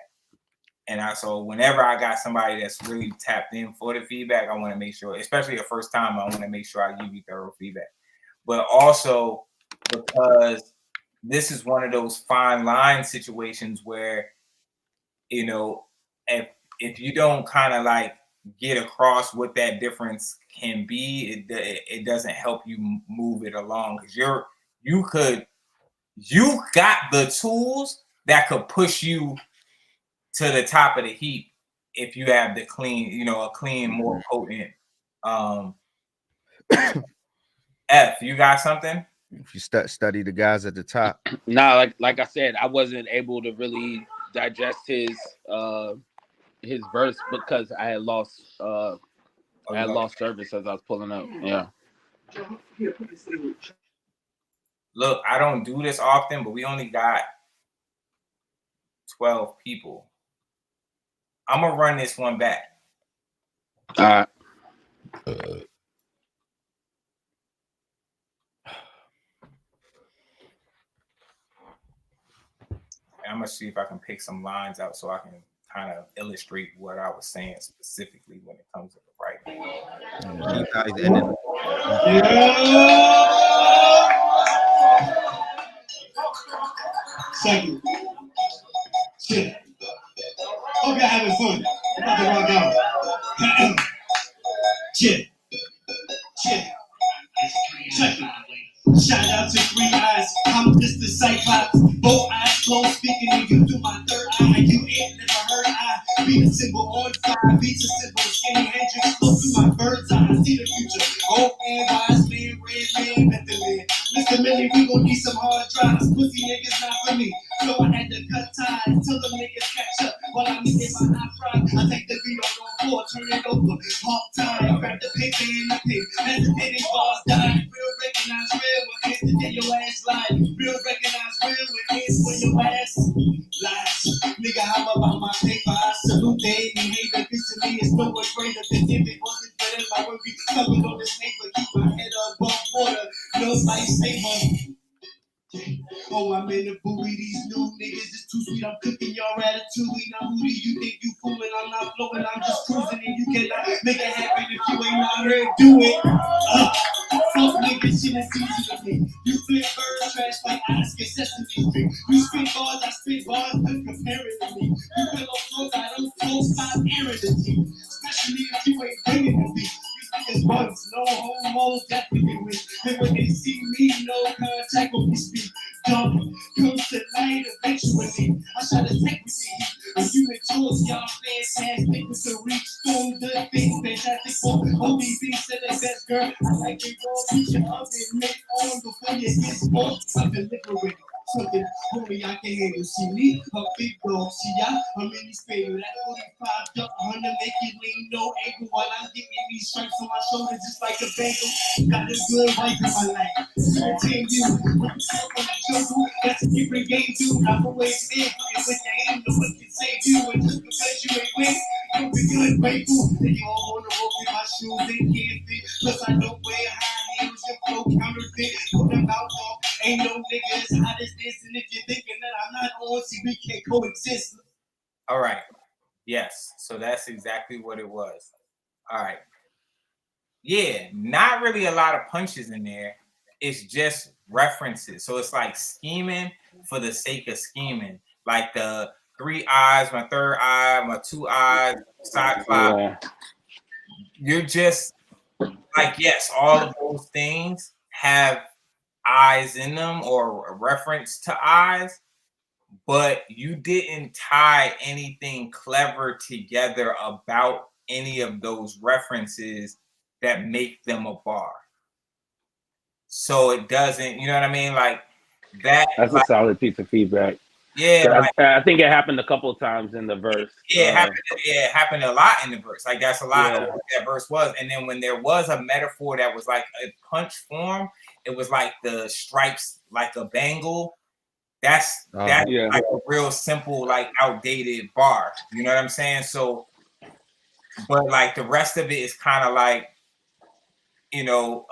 And so whenever I got somebody that's really tapped in for the feedback, I want to make sure, especially the first time, I want to make sure I give you thorough feedback. But also because this is one of those fine line situations where, you know, if you don't kind of like get across what that difference can be, it doesn't help you move it along, because you got the tools that could push you to the top of the heap if you have the clean, you know, a clean, more potent F. You got something? If you study the guys at the top. Nah, like I said, I wasn't able to really digest his verse because I had lost service as I was pulling up. Yeah. Look, I don't do this often, but we only got 12 people. I'm gonna run this one back. All right. I'm gonna see if I can pick some lines out so I can kind of illustrate what I was saying specifically when it comes to the writing. Second. Shit. Okay, having fun. I'm about to rock out. Shit. Check it. Shout out to Three Eyes. I'm just a Cypher. Both eyes closed, speaking to you through my third eye. You ain't never heard I beat a symbol on fire. Beats a symbol, skinny Hendrix, close to my bird's eye. See the future. Old man, wise man, red man, method man. Mr. Millie, we gon' need some hard drives. Pussy niggas not for me. So I had to cut ties till the niggas catch up. While I'm eating my hot fry, I take the beat on the floor, turn it over. Hawk time, grab the paper and the pig. Hesitating bars die. Real recognize real when hands to your ass lie. Real recognize real when hands for your ass lies. Nigga, how about my paper? I salute they ain't hate that bitch to me. It's no one greater than if it wasn't for them. I would be covered on this paper. Keep my head above water. No lifesaver. Oh, I'm in the booty, these new niggas is too sweet. I'm cooking y'all ratatouille. Now who do you think you fooling? I'm not flowing, I'm just cruising, and you cannot make it happen if you ain't out here do it. Fuck niggas, shit is easy to me. You flip bird trash like ice, get Sesame Street. You spit bars, I spit bars, good comparing to me. You pillow flows, I don't flow, stop airing the team. Especially if you ain't bringing to me. These bugs, no homo, definitely with. And when they see me, no contact when we speak. Dumb comes to light eventually. I try to take with you. A human tools, y'all fantastic with the reach. Doing good things, fantastic for ODB said the best girl. I like it raw, picture of it, make on before you get spoiled. I'm delivering something, homie, I can handle. See me, a big dog. See ya, I'm in this favor. That 45 duck, 100 make it lean, no angle. While I'm getting these stripes on my shoulders just like a bagel. Got a good wife in my life. 17 you, with the self on the jungle. That's a different game, dude. I'm always there, and with the aim, no one can save you. And just because you ain't win, you'll be good, grateful. And you all wanna roll in my shoes, they can't fit. Plus, I don't wear high heels, your flow counterfeit. Put them out off, ain't no niggas hot as this. And if you're thinking that I'm not on, see, we can't coexist. All right. Yes. So that's exactly what it was. All right. Yeah, not really a lot of punches in there. It's just references. So it's like scheming for the sake of scheming. Like the 3 eyes, my third eye, my 2 eyes, side clock. Yeah. You're just like, yes, all of those things have eyes in them or a reference to eyes, but you didn't tie anything clever together about any of those references that make them a bar. So it doesn't, you know what I mean? Like that. That's like, a solid piece of feedback. Yeah, like, I think it happened a couple of times in the verse. Yeah, it happened a lot in the verse. Like that's a lot Yeah. of what that verse was. And then when there was a metaphor that was like a punch form, it was like the stripes, like a bangle. That's like a real simple, like outdated bar. You know what I'm saying? So, but like the rest of it is kind of like, you know,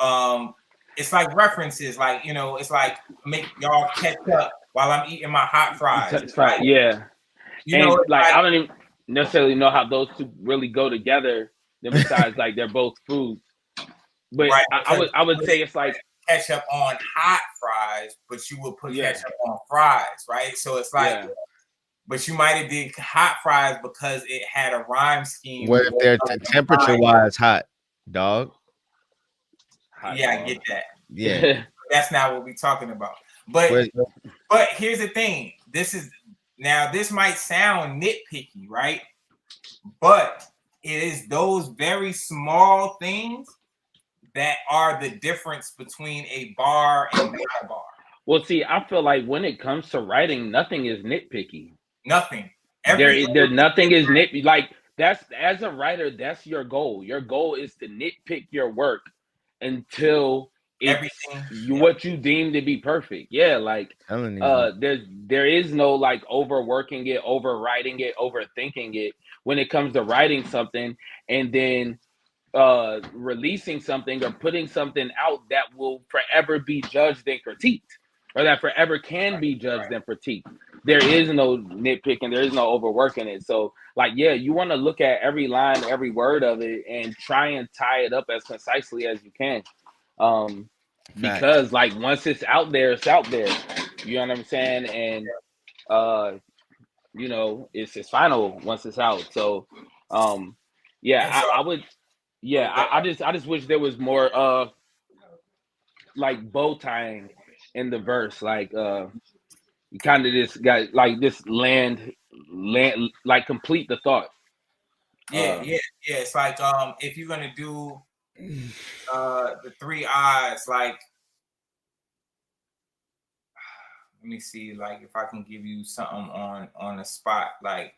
it's like references, like, you know, it's like make y'all catch up while I'm eating my hot fries. That's right. Yeah. You know, like I don't even. necessarily know how those two really go together. Then besides, like they're both foods. But Right. I would say it's like ketchup on hot fries, but you would put Yeah. ketchup on fries, right? So it's like, yeah. but you might have did hot fries because it had a rhyme scheme. What if they're temperature wise hot, dog? Hot Yeah, I dog. get that. Yeah. That's not what we're talking about. But here's the thing. This might sound nitpicky, right? But it is those very small things that are the difference between a bar and not a bar. Well, see, I feel like when it comes to writing, nothing is nitpicky. Nothing. Nothing is nitpicky. Like that's as a writer, that's your goal. Your goal is to nitpick your work until it's what you deem to be perfect. Yeah, like there is no like overworking it, overwriting it, overthinking it when it comes to writing something and then releasing something or putting something out that will forever be judged and critiqued, or that forever can be judged and critiqued. There is no nitpicking, there is no overworking it. So like, yeah, you want to look at every line, every word of it and try and tie it up as concisely as you can. Because like once it's out there, it's out there. You know what I'm saying? And you know, it's final once it's out. So yeah, I would I just wish there was more like bow tying in the verse. Like you kind of just got like this land like complete the thought. Yeah. It's like if you're gonna do the 3 eyes, like let me see, like if I can give you something on the spot, like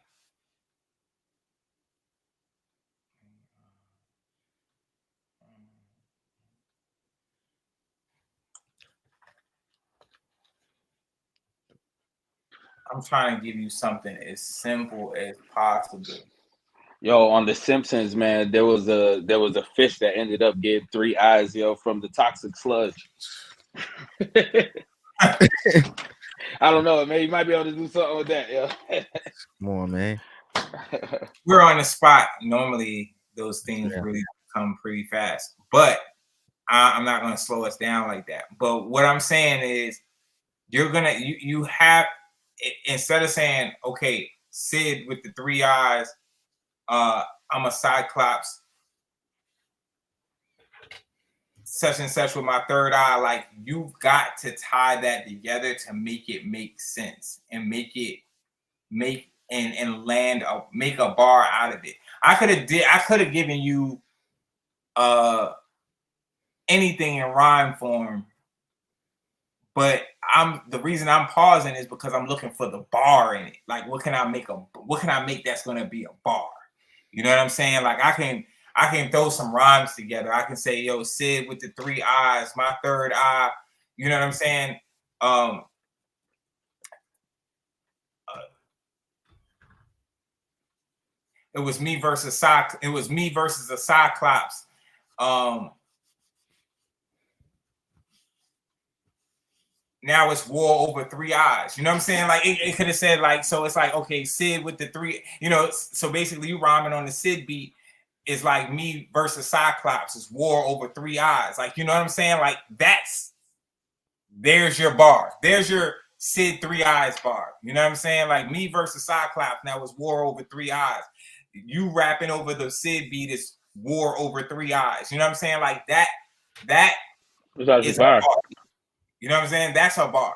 I'm trying to give you something as simple as possible. Yo, on The Simpsons, man, there was a fish that ended up getting 3 eyes, yo, from the toxic sludge. I don't know, man. You might be able to do something with that, yo. Come on, man. We're on the spot. Normally, those things really come pretty fast, but I'm not going to slow us down like that. But what I'm saying is, you have, instead of saying, okay, Sid with the 3 eyes, I'm a Cyclops, such and such with my 3rd eye. Like, you've got to tie that together to make it make sense and make a bar out of it. I could have given you anything in rhyme form, but the reason I'm pausing is because I'm looking for the bar in it. Like, what can I make that's gonna be a bar? You know what I'm saying? Like, I can throw some rhymes together. I can say, yo, Sid with the 3 eyes, my 3rd eye. You know what I'm saying? It was me versus a Cyclops. Now it's war over 3 eyes. You know what I'm saying? Like it could have said like, so it's like, okay, Sid with the 3, you know, so basically you rhyming on the Sid beat is like me versus Cyclops. It's war over 3 eyes. Like, you know what I'm saying? Like there's your bar. There's your Sid 3 eyes bar. You know what I'm saying? Like me versus Cyclops, now it's war over 3 eyes. You rapping over the Sid beat is war over 3 eyes. You know what I'm saying? Like that is a bar. You know what I'm saying? That's a bar.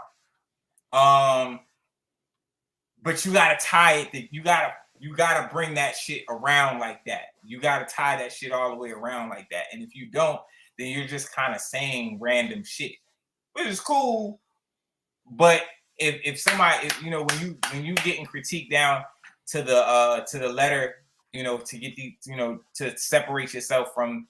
But you gotta tie it. You gotta bring that shit around like that. You gotta tie that shit all the way around like that. And if you don't, then you're just kind of saying random shit, which is cool. But if somebody, you know, when you getting critiqued down to the letter, you know, to get the, you know, to separate yourself from,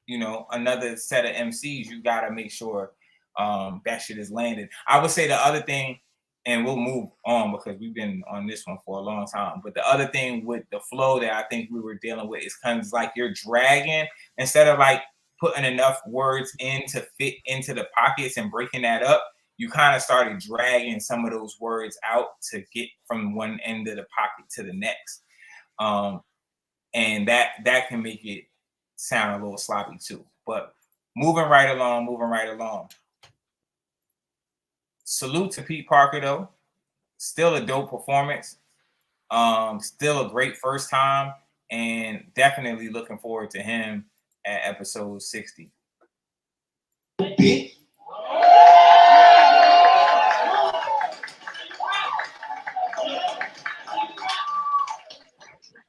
you know, another set of MCs, you gotta make sure that shit is landed. I would say the other thing, and we'll move on because we've been on this one for a long time, but the other thing with the flow that I think we were dealing with is kind of like you're dragging, instead of like putting enough words in to fit into the pockets and breaking that up, you kind of started dragging some of those words out to get from one end of the pocket to the next. And that can make it sound a little sloppy too. But moving right along. Salute to Pete Parker though. Still a dope performance. Still a great first time, and definitely looking forward to him at episode 60.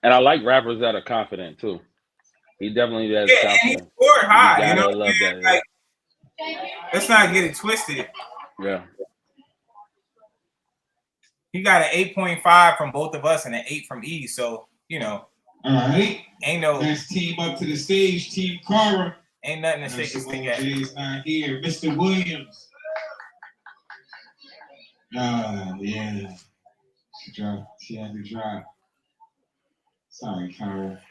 And I like rappers that are confident too. He definitely has Yeah, and he confidence. scored high. You You gotta know, love that. like, let's not get it twisted. Yeah. He got an 8.5 from both of us and an 8 from E. So, you know. All right. Ain't no. Next team up to the stage, Team Carver. Ain't nothing to shake a stick at. Jay's not here. Mr. Williams. Yeah. She had to drop. Sorry, Carver.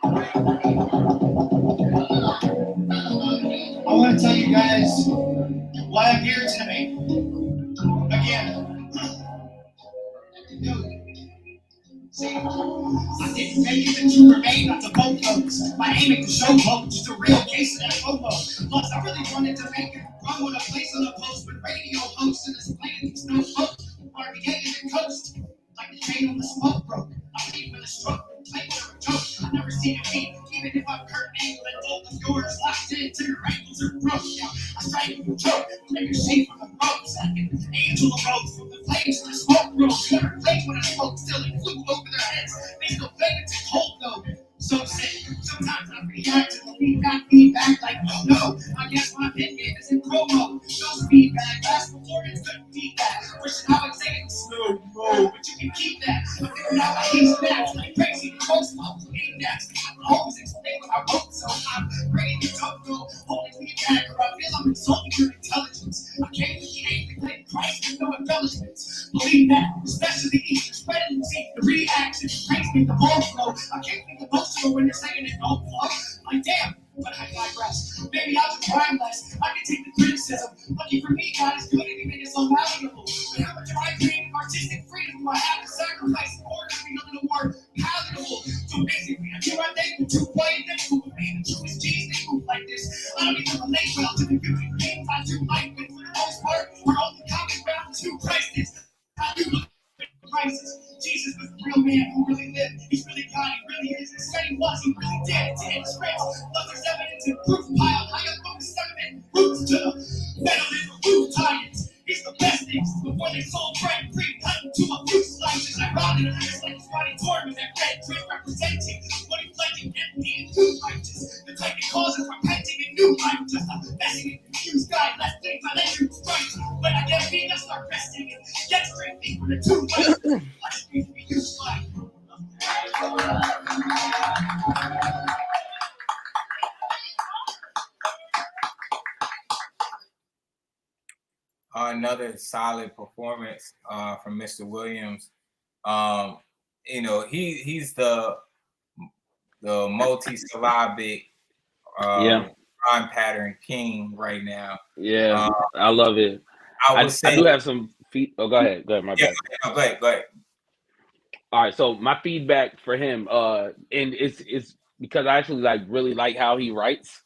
I want to tell you guys why I'm here tonight. Again. See, I didn't make it to remain, not to vote folks. My aim ain't to show vote, just a real case of that FOMO. Plus, I really wanted to make it run with a place on the post with radio hosts and this planet it's no folks. RVA and coast, like the chain on the smoke broke. I leave with a stroke, play for a joke. I never seen a beat, even if I'm Kurt Angle and both of yours locked into your ankles are broke. Yeah, I strangle you choke, make a shape from the rope. Second, angel arose from the flames of the smoke room. Never played when I spoke, still it flew over their heads. They still play it to cold though. So sick. Sometimes I react to the feedback like, oh no, I guess my pin game is in promo. No feedback, last performance, good feedback. Wishing I would say it slow, but you can keep that. I figured out I hate snaps like crazy. Most folks hate that. I always explain what I wrote, so I'm ready to talk though. Holding feedback, or I feel I'm insulting your intelligence. I came with the aim to play Christ with no embellishments. Believe that, especially each spreading the reaction. Praise me the ball flow. I can't think of most when you're saying it don't flow. Like damn, but I digress. Maybe I'll just try less. I can take the criticism. Lucky for me, God is good and even it's so valuable. But how much of my creative artistic freedom do I have to sacrifice in order to become the word palatable? So basically, I do my thing with 2 playing things with me. The truest G's, they move like this. I don't even relate well to the beauty things I do like, but for the most part, we're only common ground to Christ. How do you look? Crisis. Jesus was a real man who really lived. He's really God, he really is. He said he was, he really did. To end scripts, love there's evidence and proof piled high up on the sediment. Roots to the metal in the roof tie-ins. He's the best things before they sold bread, cut into a few slices. I rounded it just like Scotty Torman, that red drip representing what he's pledging empty and new righteous. The type that causes repenting and new life. Just a messy and confused guy. Less things I let you strike. When I get beat, I start resting and get straight with the 2 ways. Life needs to be used like. Another solid performance from Mr. Williams. You know, he's the multi-syllabic rhyme pattern king right now. Yeah, I love it. I do have some feet. Oh, go ahead. My bad. Go ahead. All right, so my feedback for him, and it's because I actually really like how he writes.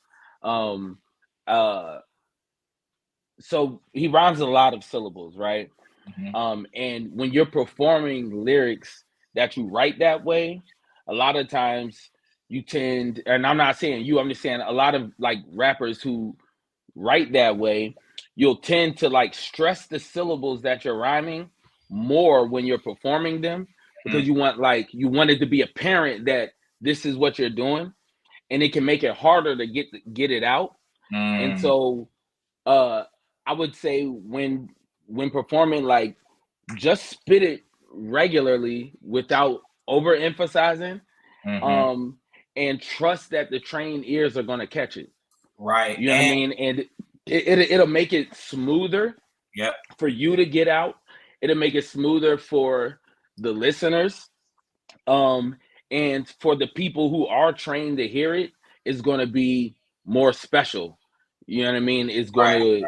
So he rhymes a lot of syllables, right? Mm-hmm. And when you're performing lyrics that you write that way, a lot of times you tend, and I'm not saying you, I'm just saying a lot of like rappers who write that way, you'll tend to like stress the syllables that you're rhyming more when you're performing them because you want it to be apparent that this is what you're doing, and it can make it harder to get it out. And so I would say when performing, like, just spit it regularly without overemphasizing, and trust that the trained ears are going to catch it. Right. You know what I mean? And it'll make it smoother Yep. for you to get out. It'll make it smoother for the listeners. And for the people who are trained to hear it, it's going to be more special. You know what I mean? It's going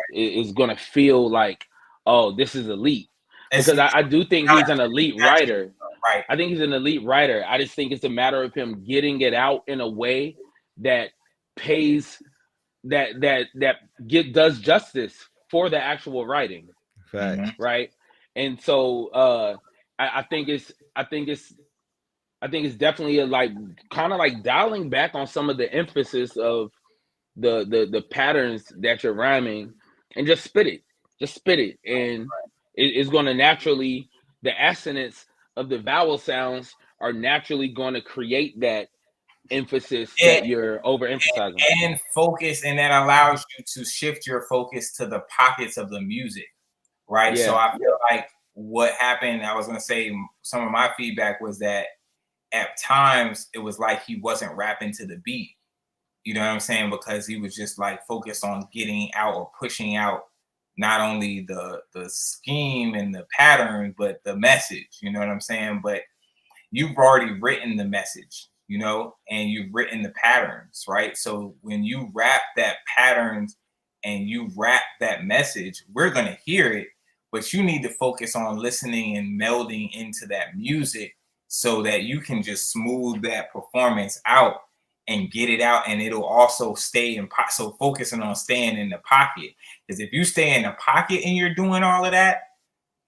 to feel like, oh, this is elite. Because I do think he's an elite writer. Right. I think he's an elite writer. I just think it's a matter of him getting it out in a way that pays does justice for the actual writing. Facts. Right. And so I think it's definitely a kind of like dialing back on some of the emphasis of the patterns that you're rhyming, and just spit it, and it's going to naturally, the assonance of the vowel sounds are naturally going to create that emphasis that you're overemphasizing and focus, and that allows you to shift your focus to the pockets of the music, right? Yeah. So I feel like what happened, I was going to say, some of my feedback was that at times it was like he wasn't rapping to the beat, you know what I'm saying, because he was just like focused on getting out or pushing out not only the scheme and the pattern, but the message, you know what I'm saying? But you've already written the message, you know, and you've written the patterns, right? So when you rap that patterns and you rap that message, we're going to hear it, but you need to focus on listening and melding into that music so that you can just smooth that performance out and get it out, and it'll also stay in so focusing on staying in the pocket, because if you stay in the pocket and you're doing all of that,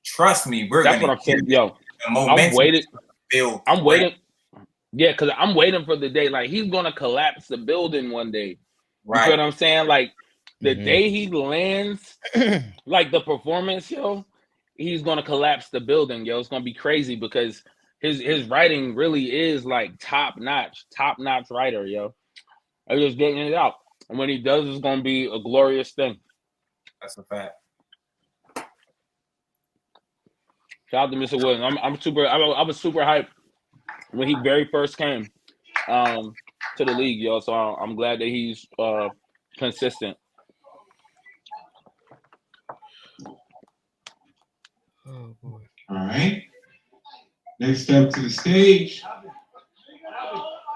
trust me, that's what I'm saying. Yo, I'm waiting. Yeah, because I'm waiting for the day, like, he's gonna collapse the building one day. Right. You know what I'm saying? Like, the day he lands, like, the performance, yo, he's gonna collapse the building, yo. It's gonna be crazy because his writing really is like top notch writer, yo. I'm just getting it out, and when he does, it's gonna be a glorious thing. That's a fact. Shout out to Mr. Williams. I was super hyped when he very first came to the league, yo. So I'm glad that he's consistent. Oh boy. All right. Next up to the stage,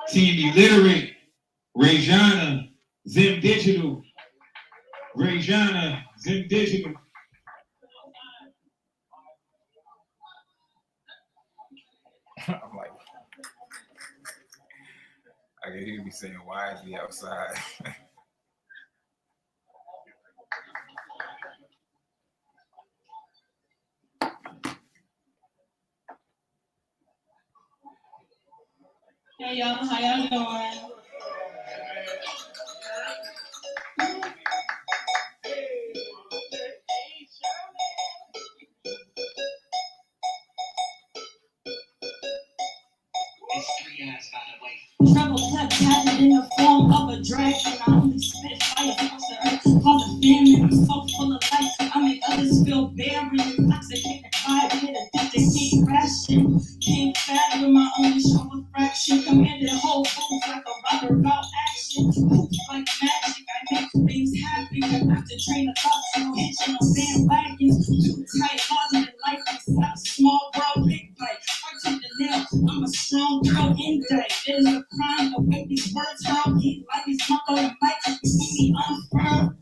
Team Illiterate, Rayjana, Zim Digital. Rayjana, Zim Digital. I'm like, I can hear you saying, why is he outside? Hey y'all, how y'all doing? Trouble kept happening in the form of a dragon. I only spit fire across the earth. Call the famine, I'm so full of life. I make others feel barren, intoxicated by it, addicted, can't ration. Can't fathom my own show of fraction. Commanded whole foods like a rubber about action. Moves like magic, I make things happen. After train of thought, no hitching on bandwagons. Too tight, larger than life. Like a small world, big fight. I took the nail, I'm a strong girl in day. It is a crime to wake these words from. Heat like he's drunk on the mic. You see me unfurled.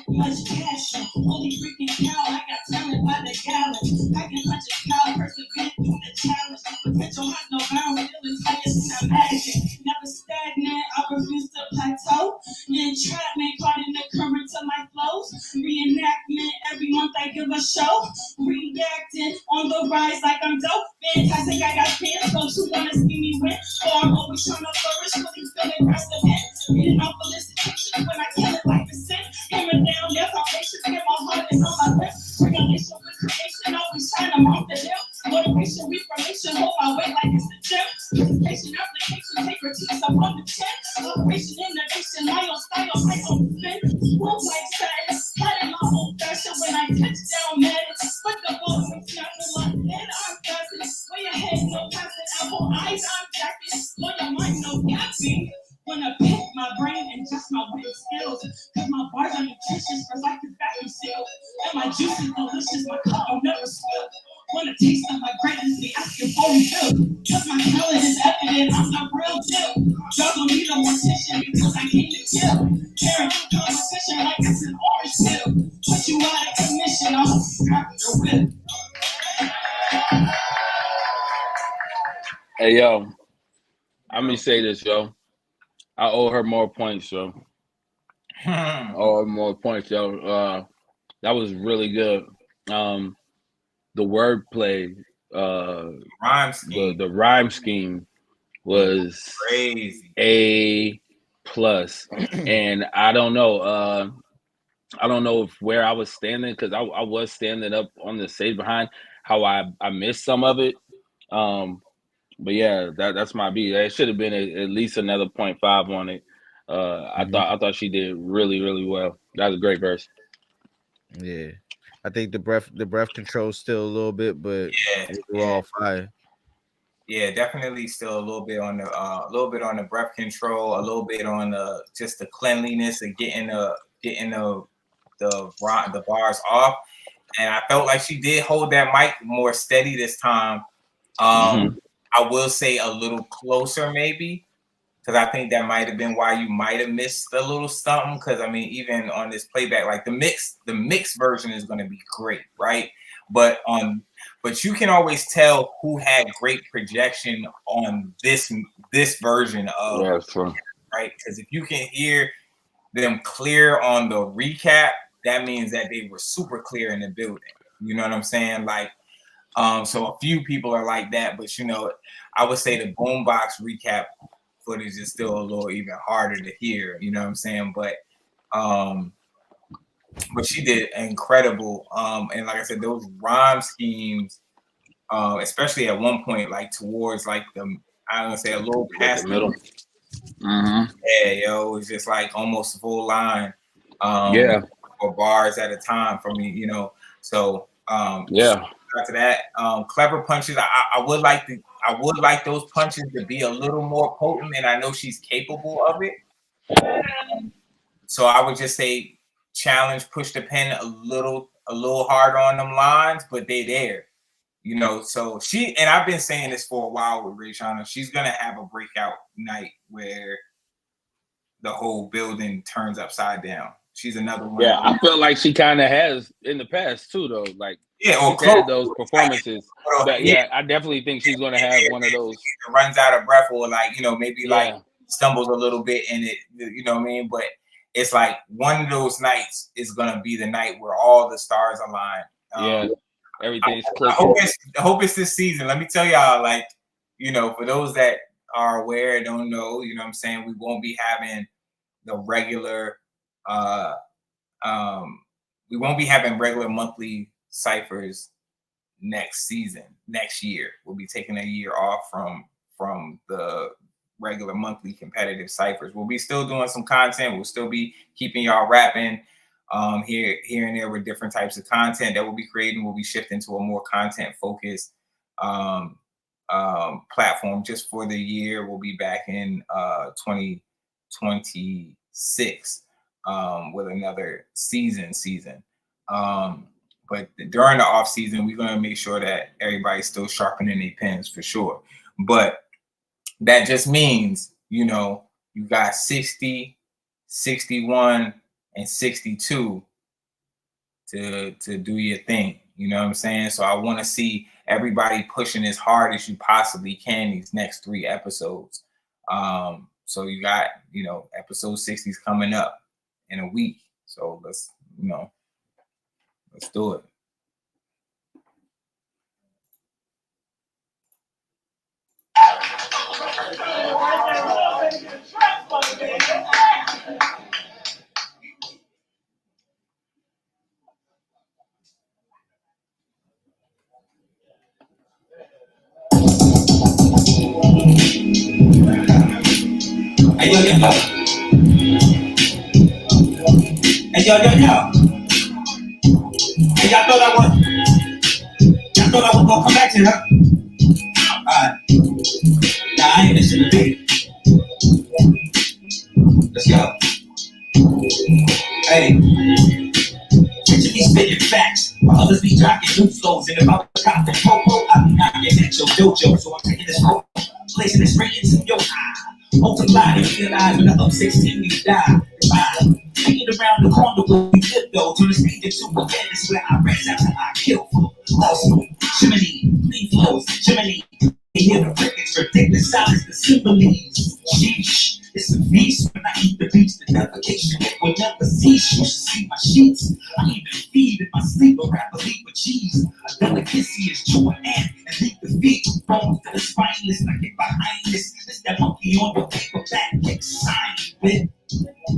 Much passion, holy freaking cow. I got talent by the gallon. I can punch a cow, persevere through the challenge. Potential has no bounds, feelings higher than imagine. Never stagnant, I refuse to plateau. Entrapment, caught in the current to my flows. Reenactment, every month I give a show. Reacting on the rise like I'm dope. Fantastic, I got fans, those who wanna see me win. Or I'm always trying to flourish, really feeling precedent. Reading off felicitations when I kill it like a sin. Hammer down their foundation, get my heart is on my lips. Regulation with creation, always trying to mount the hill. Motivation, reformation, hold my weight like it's the gym. Presentation, application, take critiques up on the chin. Operation, innovation, my own style, my own spin. World like status, had in my own fashion when I touch down, man. But the ball was snapping like head, I'm passing. Way ahead, no passing, apple eyes, I'm jacking. Blow your mind, no gapping. Wanna pick my brain and just my wit skills. Cause my bars are nutritious, first like the vacuum seal. And my juice is delicious, my cup will never spill. Wanna taste of my greatness, be asking for refill. Cause my talent is evident, I'm the real deal. Y'all don't need a mortician because I came to kill. Carrying competition like it's an orange pill. Put you out of commission, I'm strapping your whip. Hey yo, I'm gonna say this, yo. I owe her more points, yo. I owe her more points, yo. That was really good. The wordplay, Rhyme scheme. the rhyme scheme was Crazy. A plus. And I don't know if where I was standing, because I was standing up on the stage behind, how I missed some of it. But yeah, that's my beat. It should have been at least another 0.5 on it. I thought she did really, really well. That was a great verse. Yeah, I think the breath control still a little bit, but we're all fire. Yeah, definitely still a little bit on the breath control, a little bit on just the cleanliness of getting the bars off. And I felt like she did hold that mic more steady this time. I will say a little closer maybe, because I think that might have been why you might have missed a little something. Because I mean, even on this playback, like the mix version is going to be great, right? But you can always tell who had great projection on this version of right? Because if you can hear them clear on the recap, that means that they were super clear in the building. You know what I'm saying? Like, so a few people are like that, but I would say the boombox recap footage is still a little even harder to hear. You know what I'm saying? But she did incredible. And like I said, those rhyme schemes, especially at one point, like towards like I'm gonna say a little past the middle. Yeah, yo, it's just like almost a full line. Or bars at a time for me, So after that, clever punches. I would like those punches to be a little more potent, and I know she's capable of it. So I would just say challenge, push the pen a little harder on them lines, but they there. So and I've been saying this for a while with Rayshana, she's gonna have a breakout night where the whole building turns upside down. She's another one. Yeah, I feel like she kind of has in the past too, though. Like, she's had those performances. But yeah, I definitely think she's gonna have one of those. Runs out of breath, or maybe stumbles a little bit in it. You know what I mean? But it's like one of those nights is gonna be the night where all the stars align. Everything's clicking. I hope it's this season. Let me tell y'all, for those that are aware and don't know, you know what I'm saying, we won't be having the regular we won't be having regular monthly ciphers next year. We'll be taking a year off from the regular monthly competitive ciphers. We'll be still doing some content. We'll still be keeping y'all rapping here and there with different types of content that we'll be creating. We'll be shifting to a more content focused platform just for the year. We'll be back in 2026 with another season. But during the off season, we're going to make sure that everybody's still sharpening their pens for sure. But that just means, you got 60, 61, and 62 to do your thing. You know what I'm saying? So I want to see everybody pushing as hard as you possibly can these next 3 episodes. So you got, episode 60 is coming up in a week. So let's do it. Hey, yo. Hey, yo. Hey, y'all thought I was gonna come back to her. Alright. Nah, I ain't listening to it. Let's go. Hey. Hey. Picture me spitting facts, while others be jocking new flows. And if I was got the popo, I'd be knocking at your dojo. So I'm taking this photo, placing this straight into your eye. Multiply and realize when the up 16 you die. Beating around the corner where we live though. Turn the stage into a bed, this where I rest after I kill. Also, chimney, clean flows, chimney. You hear the crickets predict the silence, the symbols. Sheesh, it's a feast when I eat the beats. The defecation will never cease. You should see my sheets. I even feed in my sleep, a rapper leap with cheese. A delicacy is true and leap the feet. Bones to the spineless, I get behind this. This that monkey on your paperback, kick sign, bitch.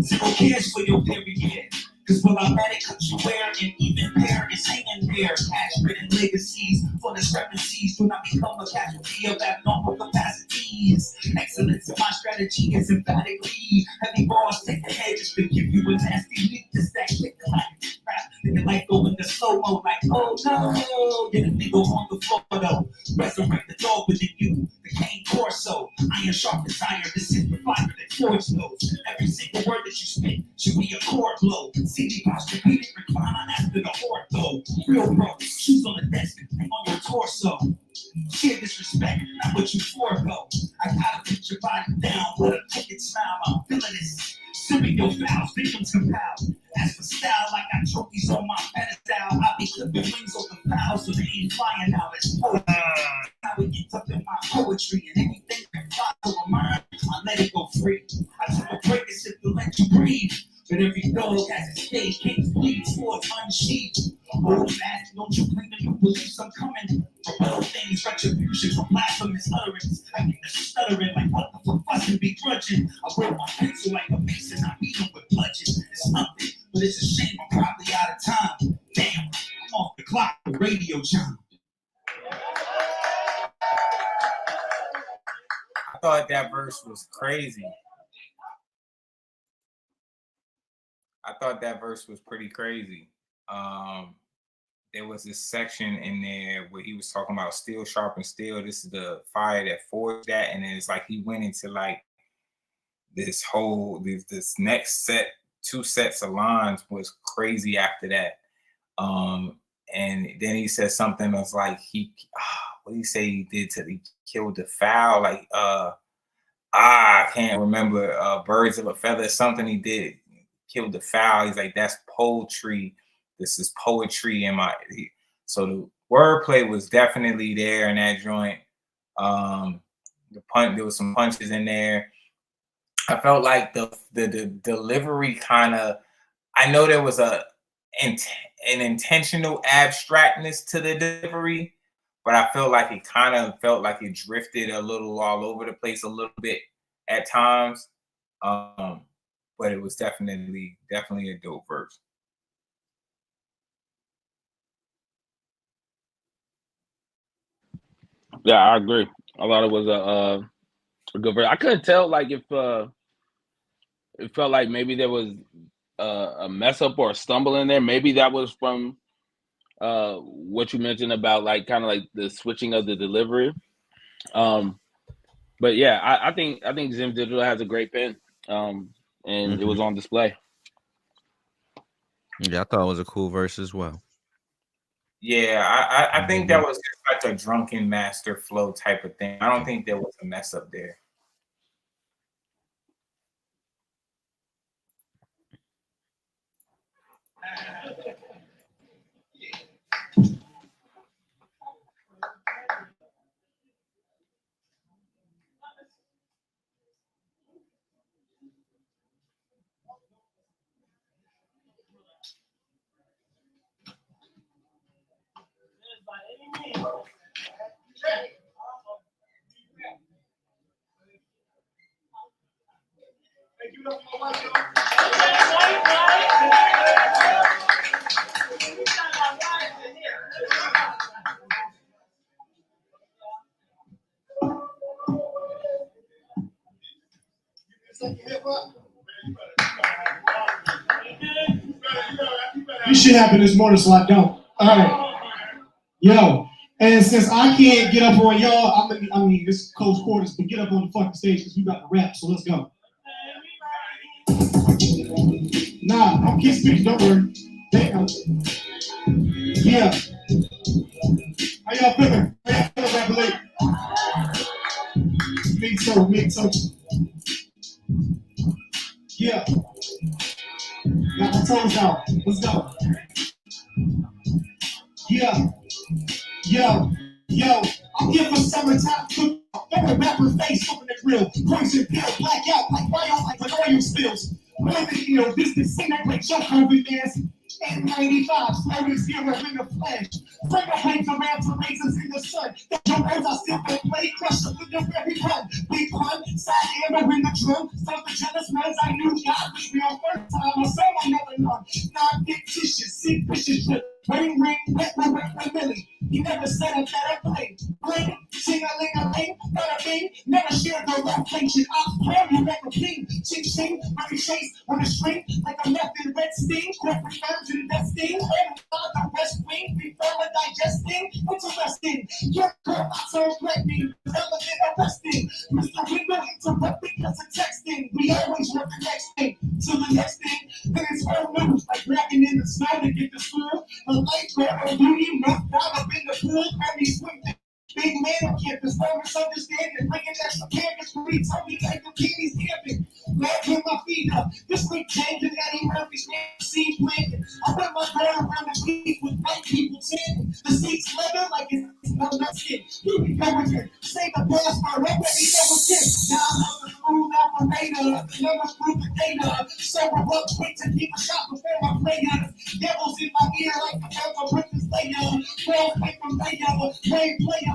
Zero cares for your period. Cause will I let it cut you wear and even pair is hanging there. Cash written legacies for discrepancies do not become a casualty of abnormal capacities. Excellence in my strategy is emphatically heavy bars take the head just to give you a nasty leap to stack click clack crap. Nigga like go into slow-mo like oh no. Get a nigga on the floor though. Resurrect the dog within you. The cane torso. Iron sharp as iron. This is the fire that forge those. Every single word that you spit should be a chord blow. CD box repeated recliner after the ortho. Real bro, shoes on the desk and on your torso. Sheer disrespect, not what you forego. I gotta put your body down with a crooked smile. I'm feeling this. Serial fouls, victims compiled. As for style, I got trophies on my pedestal. I be clipping wings on the fouls so they ain't flying out. It's poetry. How it gets up in my poetry and anything that flies over mine, I let it go free. I took a break as if to let you breathe. But every dog has its day, kings bleed, swords unsheathed. Hold fast, don't you claim that you believe I'm coming. For little things, retribution for blasphemous utterance. I get the stuttering like what the fuck fussing begrudging. I wear my pencil like a mason, I beat them with bludgeons. It's nothing, but it's a shame I'm probably out of time. Damn, I'm off the clock, the radio chime. I thought that verse was crazy. I thought that verse was pretty crazy. There was this section in there where he was talking about steel sharpens steel. This is the fire that forged that, and then it's like he went into like this whole this next set, 2 sets of lines was crazy after that. And then he said something that's like what did he say he did to he killed the fowl? Like I can't remember. Birds of a feather, something he did. Killed the fowl. He's like, that's poetry. This is poetry in my. So the wordplay was definitely there in that joint. There was some punches in there. I felt like the delivery kind of. I know there was an intentional abstractness to the delivery, but I felt like it kind of felt like it drifted a little all over the place a little bit at times. But it was definitely a dope verse. Yeah, I agree. I thought it was a good verse. I couldn't tell like if it felt like maybe there was a mess up or a stumble in there. Maybe that was from what you mentioned about like kind of like the switching of the delivery. But yeah, I think Zim Digital has a great pen. And it was on display. Yeah, I thought it was a cool verse as well. Yeah, I think that was just like a drunken master flow type of thing. I don't think there was a mess up there. This shit happened this morning, so I don't. All right. Yo, and since I can't get up on y'all, I mean, this is close quarters, but get up on the fucking stage because we got to rap, so let's go. Nah, I'm keep speaking, don't worry. Damn. Yeah. How y'all feeling? How y'all feeling, Rapper Lake? Me too, me too. Yeah. Got my toes out. Let's go. Yeah. Yo, I'm here for summertime cook. Every rapper face open the grill. Poison pill, black out like bio, like when oil spills. Women heal, this the scene that breaks your COVID dance. 895, slowly zero in the flesh. Bring a hands around to raisins in the sun. That your words I still can play, crush up with the very pun. Big pun, side ammo in the drum. Some the jealous ones I knew God was real first time. I saw my never none. Non-fictitious, see vicious, ring, wet, Millie. He never said a better play. Bling, sing-a-ling-a-ling, better bing. Never shared the location. I'm playing like a king. Ching-ching, money chase on a string. Like a method red sting. Corporate firms investing. Over the West Wing. Before digesting. Interesting. Your girl, I'm so threatening. Relevant arresting. Mr. Window interrupting because of texting. We always want the next thing. To the next thing. Then it's old news. Like rapping in the snow to get to school. A lifeguard, a beauty, knocked out up in the pool, and he swimming. Big man on campus, no misunderstanding, bringing extra campus for me, tell me like the kiddies camping. Love with my feet up, this week changing, Eddie Murphy's seed planting. I put my girl around the beach with white people tanning. The seats leather like it's no skin. You be coming here, say the password, already never did. Now I'm the smooth operator, never prove the data. So I work quick to keep a shot before I play it. Devils in my ear like the devil with the slayer. 12 paper layer,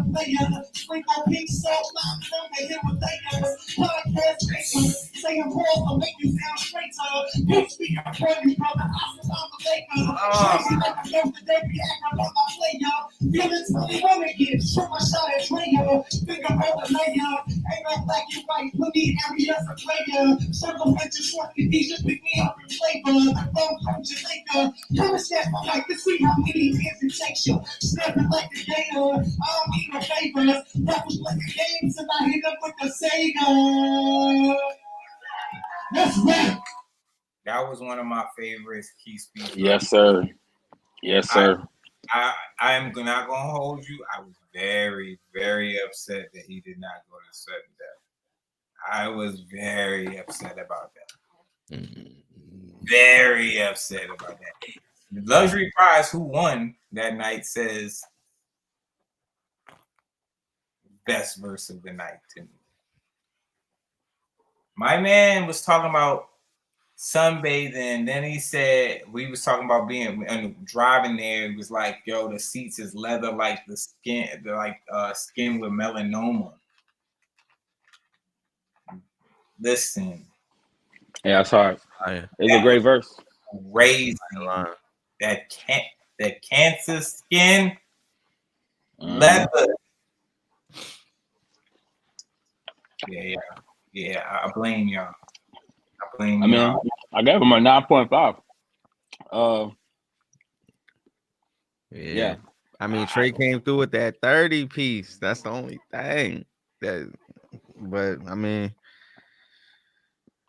player. Sprinkle pink salt, not come to hear what they do. Podcast maker, saying balls will make you sound straighter. You speak of you, brother, I'm the baker. Crazy like a ghost of every actor on my player. Feelings really wanna get, shoot my shot at Trayer. Finger roll the layer, ain't no black and white, plenty areas of player. Circle with your short condition, pick me up in flavor. The phone from Jamaica, come and snap my mic to see how many hands it takes you. Snapping like a gator, I don't need no favors. That was like a game, and I hit up with the Sega. That's right. That was one of my favorites. Key speech. Yes, sir. Yes, sir. I am not gonna hold you. I was very, very upset that he did not go to sudden death. I was very upset about that. Very upset about that. The Luxury Prize, who won that night, says best verse of the night to me. My man was talking about sunbathing. Then he said we was talking about being driving there. It was like, yo, the seats is leather like the skin, skin with melanoma. Listen, Yeah, it's hard. It's a great verse. Crazy. That cancer skin, leather. Yeah. I blame y'all. I mean, I gave him a 9.5. Yeah. I mean, Trey came through with that 30 piece. That's the only thing. But I mean,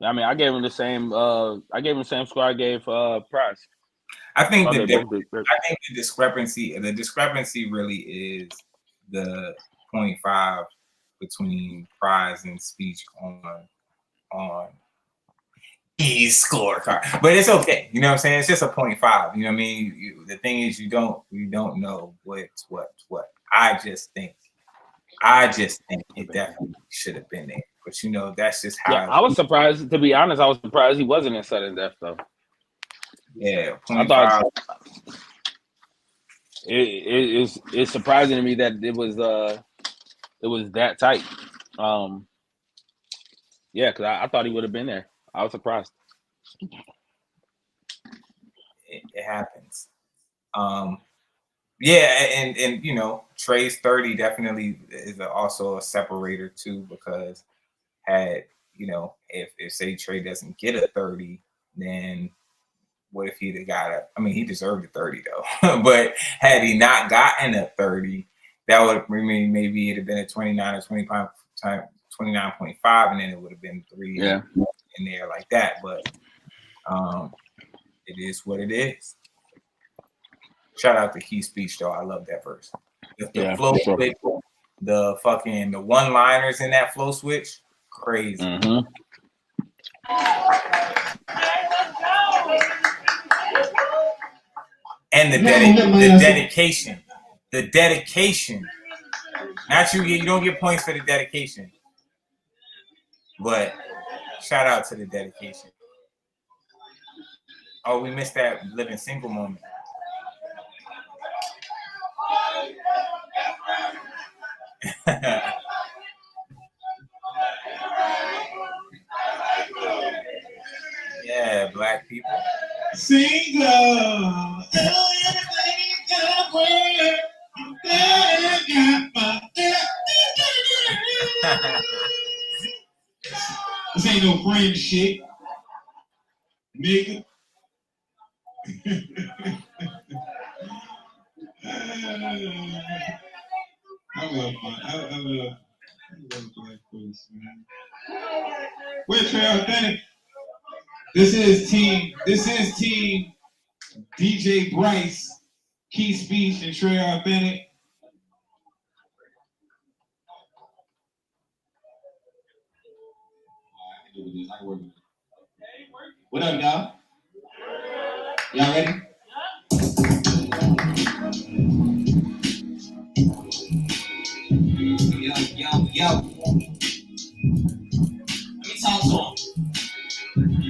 I gave him the same. I gave him the same score I gave Price. I think the discrepancy really is the 0.5 between Prize and Speech on his scorecard, but it's okay. You know what I'm saying? It's just a 0.5. You know what I mean? The thing is, you don't know what's what. I just think it definitely should have been there. But you know, that's just how. Yeah, I was surprised. To be honest, I was surprised he wasn't in sudden death though. Yeah, 0.5. I thought it's surprising to me that it was that tight. Yeah, because I thought he would have been there. I was surprised. It happens. Yeah, and you know, Trey's 30 definitely is also a separator too, because if say Trey doesn't get a 30, then what if he'd have got he deserved a 30 though. But had he not gotten a 30, that would mean maybe it'd have been a 29 or 25 time 29.5, and then it would have been 3 in there like that. But It is what it is. Shout out to Key Speech though. I love that verse. The flow switch, the one-liners in that flow switch, crazy. Mm-hmm. And the dedication. The dedication. Not you don't get points for the dedication. But shout out to the dedication. Oh, we missed that living single moment. Yeah, black people. Single. This ain't no friend shit, nigga. I love black folks, man. We're Trey Authentic. This is team DJ Bryce, Key Speech, and Trey Authentic. What up, y'all? Y'all ready? Yo. Let me talk to him.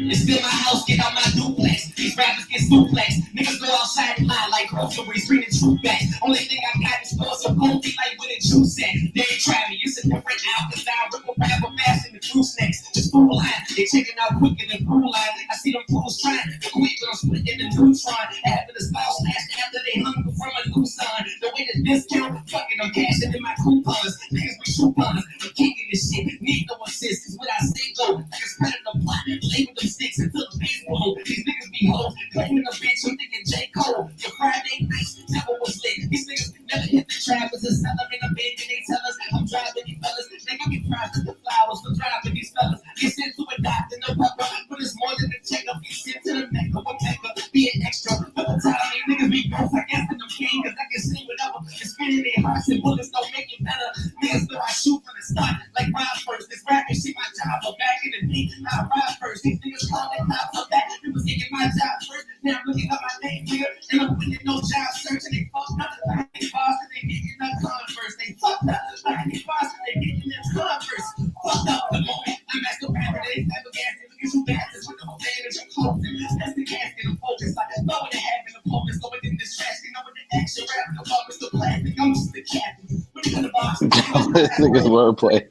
It's still my house, get out my duplex. These rappers get suplex. Niggas go outside and lie like groceries, reading true facts. Only thing I got is for some goldie like with a juice at. They ain't try me, it's a different out. Cause I rip a rapper fast in the true snacks. Just fool line, they checking out quicker than pool line. I see them fools trying to quit, but I'm splitting the neutron. After the spouse snatched, after they hung from a new son. The way the discount, fucking I'm cashing in my coupons. Niggas be coupons, I'm kicking this shit. Need no assist, cause when I say go, like a spread in the plot. Label them sticks until the baseball. These niggas be hoes, claiming a bitch, I'm thinking J. Cole. Your Friday nights never was lit. These niggas never hit the trap, it's a seller in a bed, and they tell us I'm driving these fellas. They gon' get prized with the flowers for driving these fellas. Get sent to a doctor, no pepper, but it's more than a checkup. Get sent to the Mecca, one pecker, be an extra. But the time these niggas be ghosts, I guess that I'm king, cause I can see whatever. And spinning their hearts and bullets don't make it better. Niggas know I shoot from the start, like Rob first. This rapping shit my job, but back in the day, I ride first. These niggas call it not for that. It was taking my job first. Now I'm looking up my name, nigga, and I'm winning no job searching. They fucked up, like they Boston, they getting that Converse. They fucked up, like they Boston, they getting that Converse. Fucked up the moment. I'm at the rapper, they never gas. Look at you bastards with the whole thing that you're closing. That's the casket of focus. Like, know what they have in the focus, going in this trash. They know what the action rap, the focus, the plastic. I'm just the captain. When you the box, This nigga's wordplay.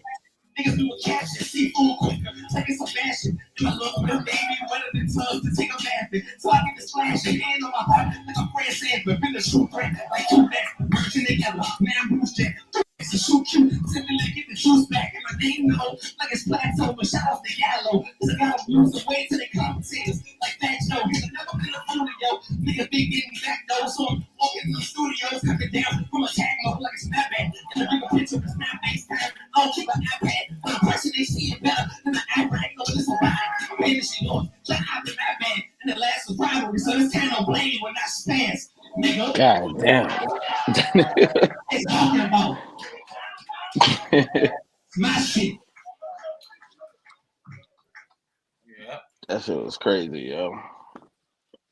niggas do a caption, see food quicker, like it's a fashion. And my little baby wetter than tubs to take a bath in. So I get this flash and hand on my heart, like a Fred Sanford, been a shoe brand, like two backs, merging together. Man, I'm loose jack. It's a shoe cute, simply to get the juice back. And my name know, like it's plateau, but shout out to Yellow. Cause I gotta lose the way to the commentators, like Fat Joe. Cause I never been a fool to yo. Niggas be getting back though, so I'm walking to the studios, coming down from a tag mode like a snapback. And the bigger picture is not FaceTime. I don't keep an iPad, but the person they see it better than the iPad. No, this a ride. I'm finishing on, shout out to that man. And the last was rivalry, so this time no blame when I stance. Nigga. God damn. It's talking about my shit. Yeah. That shit was crazy, yo.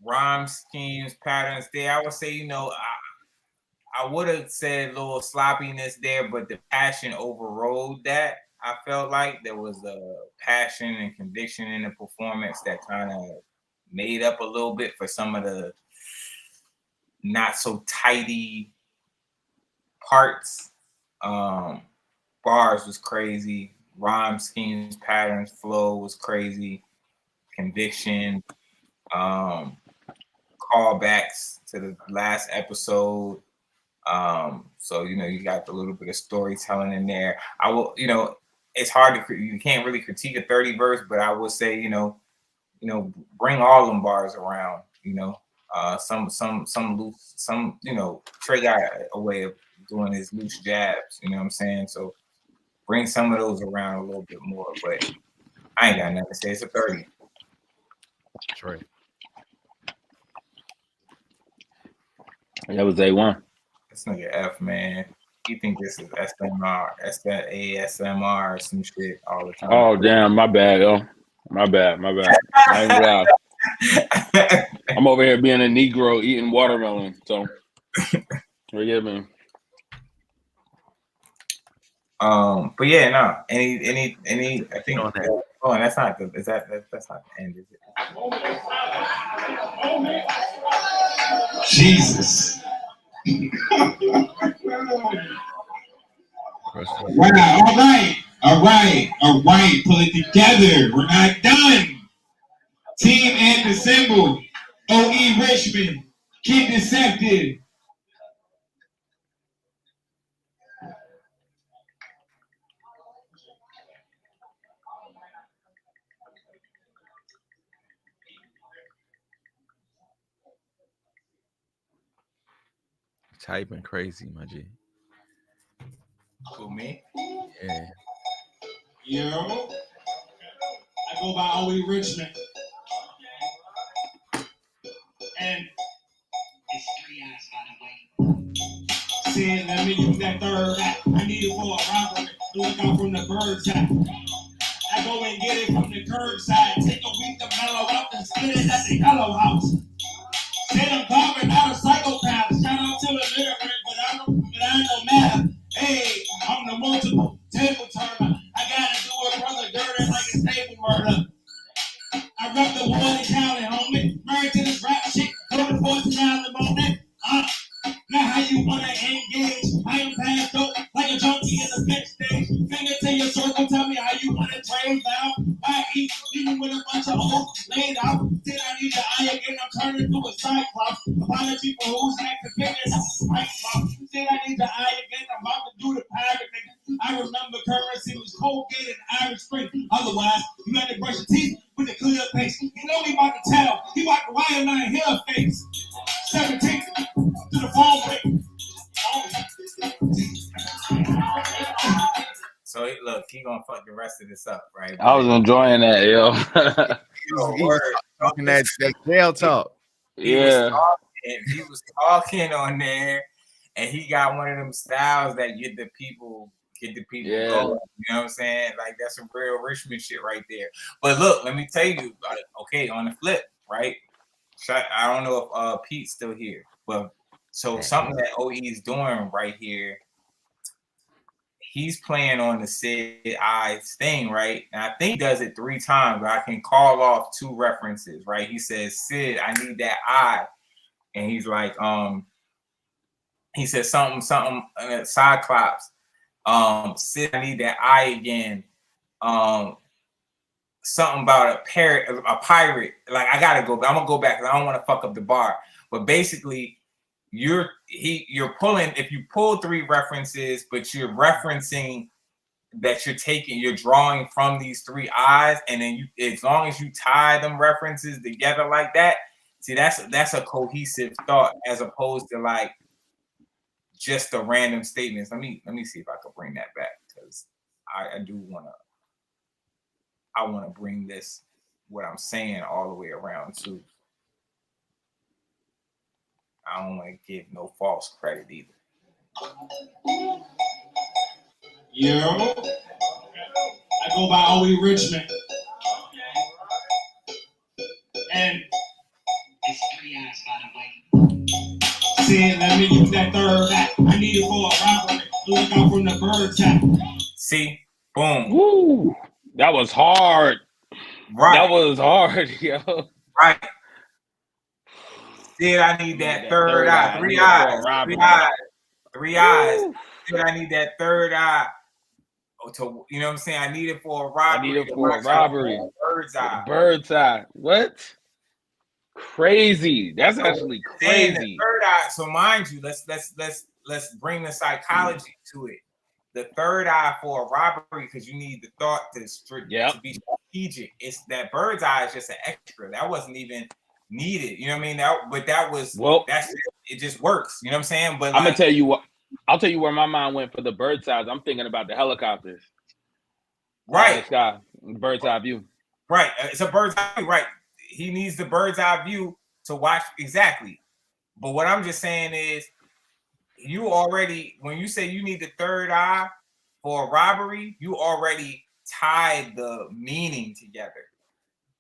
Rhyme schemes, patterns there. I would say, I would have said a little sloppiness there, but the passion overrode that. I felt like there was a passion and conviction in the performance that kind of made up a little bit for some of the not so tidy parts. Bars was crazy. Rhyme schemes, patterns, flow was crazy. Conviction, callbacks to the last episode. So you got a little bit of storytelling in there. I will, it's hard to, you can't really critique a 30 verse, but I will say, bring all them bars around. Some loose, Trey got a way of doing his loose jabs. You know what I'm saying? So bring some of those around a little bit more. But I ain't got nothing to say. It's a 30. Trey. That was A1. This nigga F, man. He think this is SMR, ASMR, some shit all the time. Oh damn, my bad, yo. My bad. I ain't gonna lie. I'm over here being a Negro eating watermelon, so forgive me. But yeah, no. Any. I think. On that. Oh, and that's not the. Is that's not the end? Is it? Jesus. Wow. All right. Pull it together. We're not done. Team and assemble. OE Richmond. Kid Deceptive. Typing crazy, my G. Who, me? Yeah. Yo. I go by OE Richmond. And it's 3 eyes, by the way. Saying, let me use that third eye. I need it for a robbery. Look out from the bird's eye. I go and get it from the curbside. Take a week to mellow out and split it at the yellow house. Said I'm carving out a psychopath. Shout out to the literate, but I know math. Hey, I'm the multiple table turner. I gotta do a brother dirty like it's table murder. I rep the water county, homie. Married to this rap shit. Go to 49 the moment. Now how you wanna engage? I am passed up like a junkie in the pit stage. Finger to your circle, tell me how you wanna trade now. I eat, even with a bunch of hoes laid out. Then I need the eye again, I'm turning to a cyclops. Apology for who's acting fingers. Right, mom. Then I need the eye again, I'm about to do the pirate nigga. I remember currency was Colgate and Irish Spring. Otherwise, you had to brush your teeth with a clear face. You know he about to tell. He about to wire my hair face. 17 to the phone break. So look, he gonna fuck the rest of this up, right? I was enjoying that, yo. He's talking that jail talk. He was talking on there, and he got one of them styles that get the people going. You know what I'm saying? Like that's some real Richmond shit right there. But look, let me tell you, okay, on the flip, right? I don't know if Pete's still here, but so something that OE is doing right here, he's playing on the Sid Eyes thing, right? And I think he does it 3 times, but I can call off 2 references, right? He says, Sid, I need that eye. And he's like, he says something, Cyclops, Sid, I need that eye again. Something about a pirate. Like I gotta go, I'm gonna go back because I don't want to fuck up the bar. But basically, you're pulling, if you pull 3 references, but you're referencing that you're drawing from these 3 eyes, and then as long as you tie them references together like that, see that's a cohesive thought as opposed to like just the random statements. Let me see if I can bring that back because I do want to bring this, what I'm saying, all the way around too. I don't want to give no false credit either. Yo, I go by OE Richmond. And it's 3 eyes, by the way. Saying, let me use that third eye. I need it for a robbery. Look out from the bird's eye. See, boom. Woo, that was hard. Right. That was hard, yo. Right. Sid, I need that third eye. 3 eyes. 3 eyes. 3 eyes. Sid, I need that third eye. To, you know what I'm saying? I need it for a robbery. I need it for a robbery. Bird's eye. Bird's eye. What? Crazy. That's actually crazy. Third eye. So mind you, let's bring the psychology to it. The third eye for a robbery, because you need the thought to be strategic. It's that bird's eye is just an extra. That wasn't even needed. You know what I mean? It just works. You know what I'm saying? But I'm gonna tell you what. I'll tell you where my mind went for the bird's eye. I'm thinking about the helicopters. Right. The sky, bird's eye view. Right. It's a bird's eye view. Right. He needs the bird's eye view to watch exactly. But what I'm just saying is, you already, when you say you need the third eye for a robbery, you already tied the meaning together.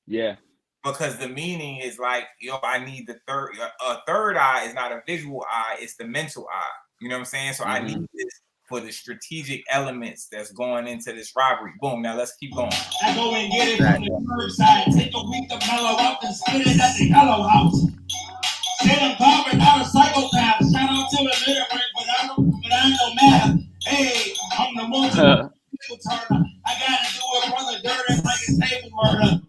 Yeah. Because the meaning is like, I need the third. A third eye is not a visual eye; it's the mental eye. You know what I'm saying? So I need this for the strategic elements that's going into this robbery. Boom. Now let's keep going. I go and get it from the curbside, take a week to mellow out and spit it at the yellow house. Say I'm carving out a psychopath. Shout out to the literate, but I ain't no math. Hey, I'm the multiple turner. I gotta do a brother dirty like it's table murder.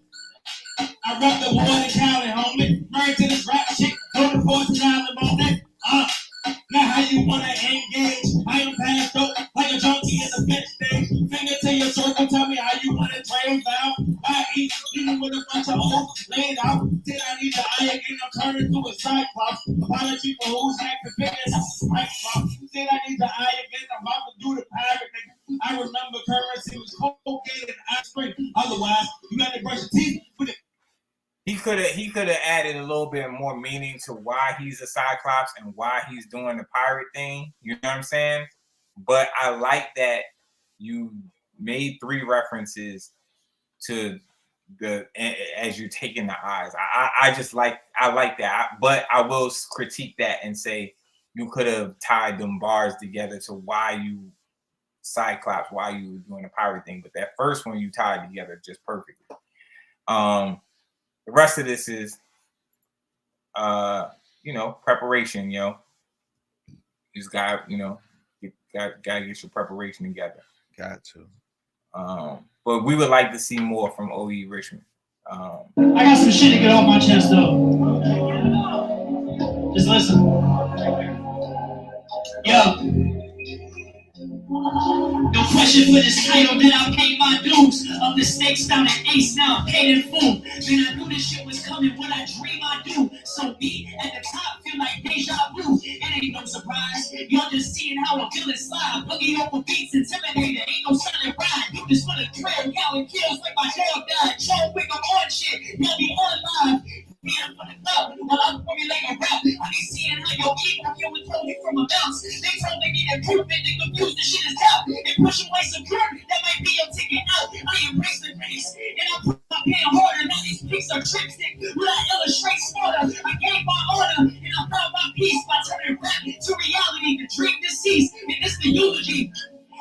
I rep the water county, homie. Married to this rap shit, go to 14 the moment. Now how you wanna engage? I am passed up like a junkie in the bench stage. Finger to your circle, tell me how you wanna train out. I eat eating with a bunch of old laid out. Then I need the eye again, I'm turning to a cyclops. Apology for who's acting fitness. Then I need the eye again, I'm about to do the pirate nigga. I remember currency was cocaine and ice cream. Otherwise, you got to brush your teeth with it. He could have added a little bit more meaning to why he's a Cyclops and why he's doing the pirate thing. You know what I'm saying? But I like that you made 3 references to the as you're taking the eyes. I like that. But I will critique that and say you could have tied them bars together to why you Cyclops, why you were doing the pirate thing. But that first one you tied together just perfectly. The rest of this is, preparation. You just got, gotta get your preparation together. Got to. But we would like to see more from OE Richmond. I got some shit to get off my chest though. Just listen. Yo. No question for this title, then I paid my dues. Of the stakes down at Ace, now I'm paid in full. Then I knew this shit was coming, what I dream I do. So me at the top feel like deja vu. It ain't no surprise, y'all just seeing how a villain slide. Boogie over beats, intimidated, ain't no silent ride. You just for the thrill, y'all and kills like my dog died. John Wick, I'm on shit, y'all be on live. Man, for the club, while I'm formulating rap. I be seeing how your people feel with told you from a bounce. They told me get improvement, they confused, the shit is out. And push away some dirt, that might be your ticket out. I embrace the race, and I put my pen harder. Now these pics are tripstick, will I illustrate smarter? I gave my order, and I found my peace by turning rap to reality. The dream deceased, and this the eulogy.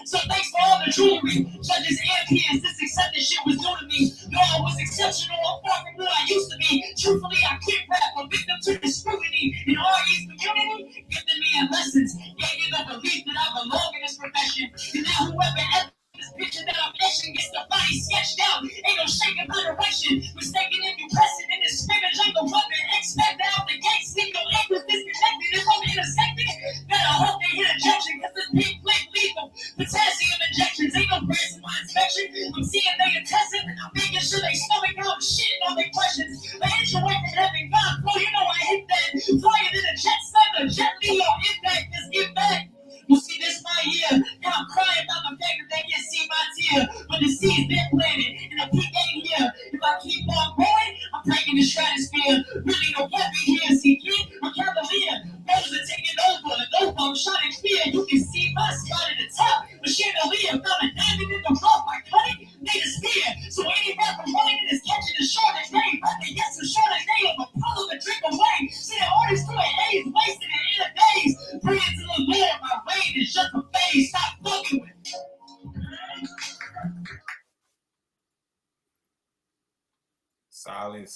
So thanks for all the jewelry, judges and peers. This accepted shit was new to me. No, I was exceptional. I'm far from who I used to be. Truthfully, I can't rap. I'm victim to the scrutiny. In RE's community, gifted me in lessons. Gave me the belief that I belong in this profession. And now whoever ever this picture that I'm etching gets the body sketched out. Ain't no shaking my direction. Mistaken if you press it in this scrimmage like a weapon. Expect out the gate. Sleep your ankles disconnected. If I'm intersected, better hope they hit ejection. Cause this pink flame lethal. Potassium injections, ain't no grants in my inspection. I'm seeing they intestine, I'm making sure they stomach out shitting on their questions. I inch away from heaven, God, bro, you know I hit that. Flyer than a jet setter, jet Leo impact, just get back. You see, this my year. Now I'm crying about the fact that they can't see my tear. But the seed's been planted, and the peak ain't here. If I keep on going, I'm breaking the stratosphere. Really, no can't be here. See, kid, I'm cavalier. Those are taking over. No bomb shot in fear. You can see my spot at the top. But chandelier, found a diamond in the rough. I cut it, made a spear. So any rapper running is catching the shortest day. But they get some shortest day of Apollo to drink away. See the artists through a haze, wasted it in a days. Praying to the Lord, my rain is just a phase. Stop fucking with me. Solid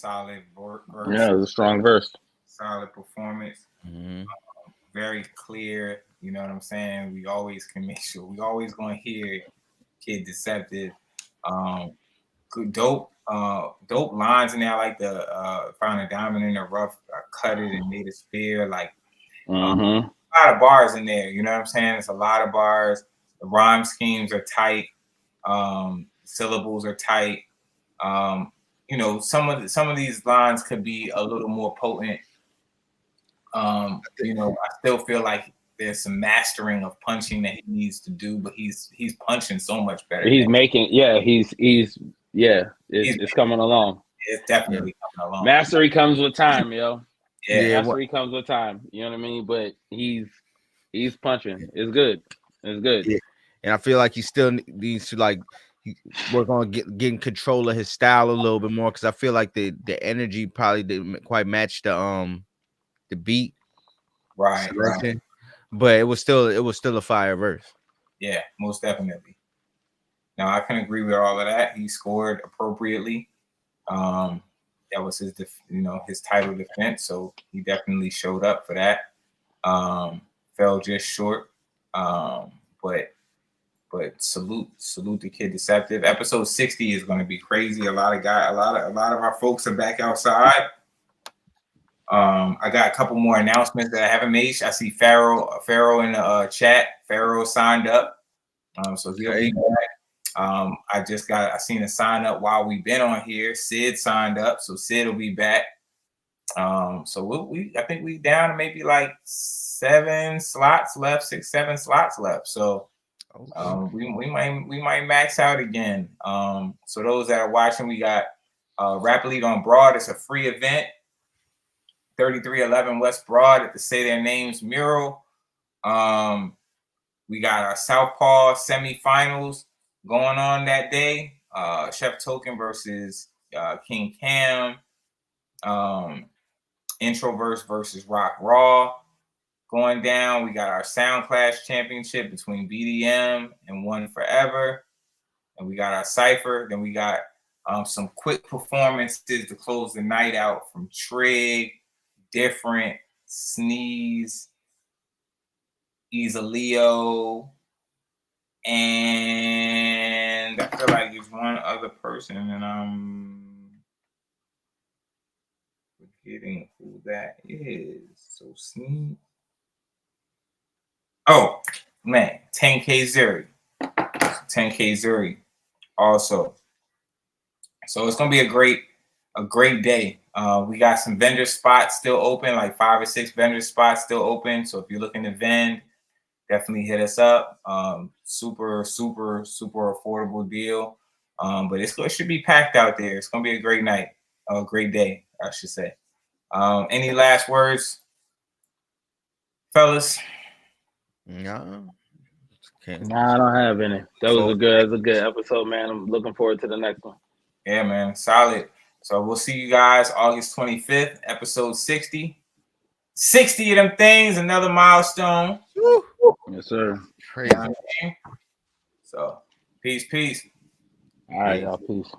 verse. Yeah, it was a strong verse. Solid performance. Very clear. You know what I'm saying? We always can make sure. We always gonna hear Kid Deceptive. Good, dope lines in there. I like the found a diamond in the rough. I cut it and made a spear. Like a lot of bars in there. You know what I'm saying? It's a lot of bars. The rhyme schemes are tight. Syllables are tight. Some of these lines could be a little more potent. I still feel like there's some mastering of punching that he needs to do, but he's punching so much better. It's coming along. It's definitely coming along. Mastery comes with time, yo. Yeah, Mastery comes with time. You know what I mean? But he's punching. It's good. It's good. yeah. And I feel like he still needs to like work on getting control of his style a little bit more, because I feel like the energy probably didn't quite match the beat Right. selection, but it was still a fire verse. Yeah, most definitely. Now I can agree with all of that. He scored appropriately. That was his, his title defense, so he definitely showed up for that. Fell just short, but salute the Kid Deceptive. Episode 60 is going to be crazy. A lot of our folks are back outside. I got a couple more announcements that I haven't made. I see Pharaoh in the chat. Pharaoh signed up, so he'll be back. I seen a sign up while we've been on here. Sid signed up, so Sid will be back. So I think we down to maybe like 7 slots left, 6, 7 slots left. So we might max out again. So those that are watching, we got Rap Elite on Broad. It's a free event. 3311 West Broad at the Say Their Names mural. We got our Southpaw semifinals going on that day. Chef Token versus King Cam. Introverse versus Rock Raw going down. We got our Sound Clash Championship between BDM and One Forever. And we got our Cypher. Then we got some quick performances to close the night out from Trig, Different, Sneeze, Easalio, and I feel like there's one other person, and I'm forgetting who that is. So Sneeze. Oh man, 10K Zuri. 10K Zuri also. So it's gonna be a great day. We got some vendor spots still open, like 5 or 6 vendor spots still open. So if you're looking to vend, definitely hit us up. Super affordable deal. But it should be packed out there. It's gonna be a great night, a great day, I should say. Any last words, fellas? No. Nah, I don't have any. That was a good episode, man. I'm looking forward to the next one. Yeah, man, solid. So we'll see you guys August 25th, episode 60. 60 of them things, another milestone. Woo. Yes, sir. Crazy. So, peace. All right, y'all. Peace.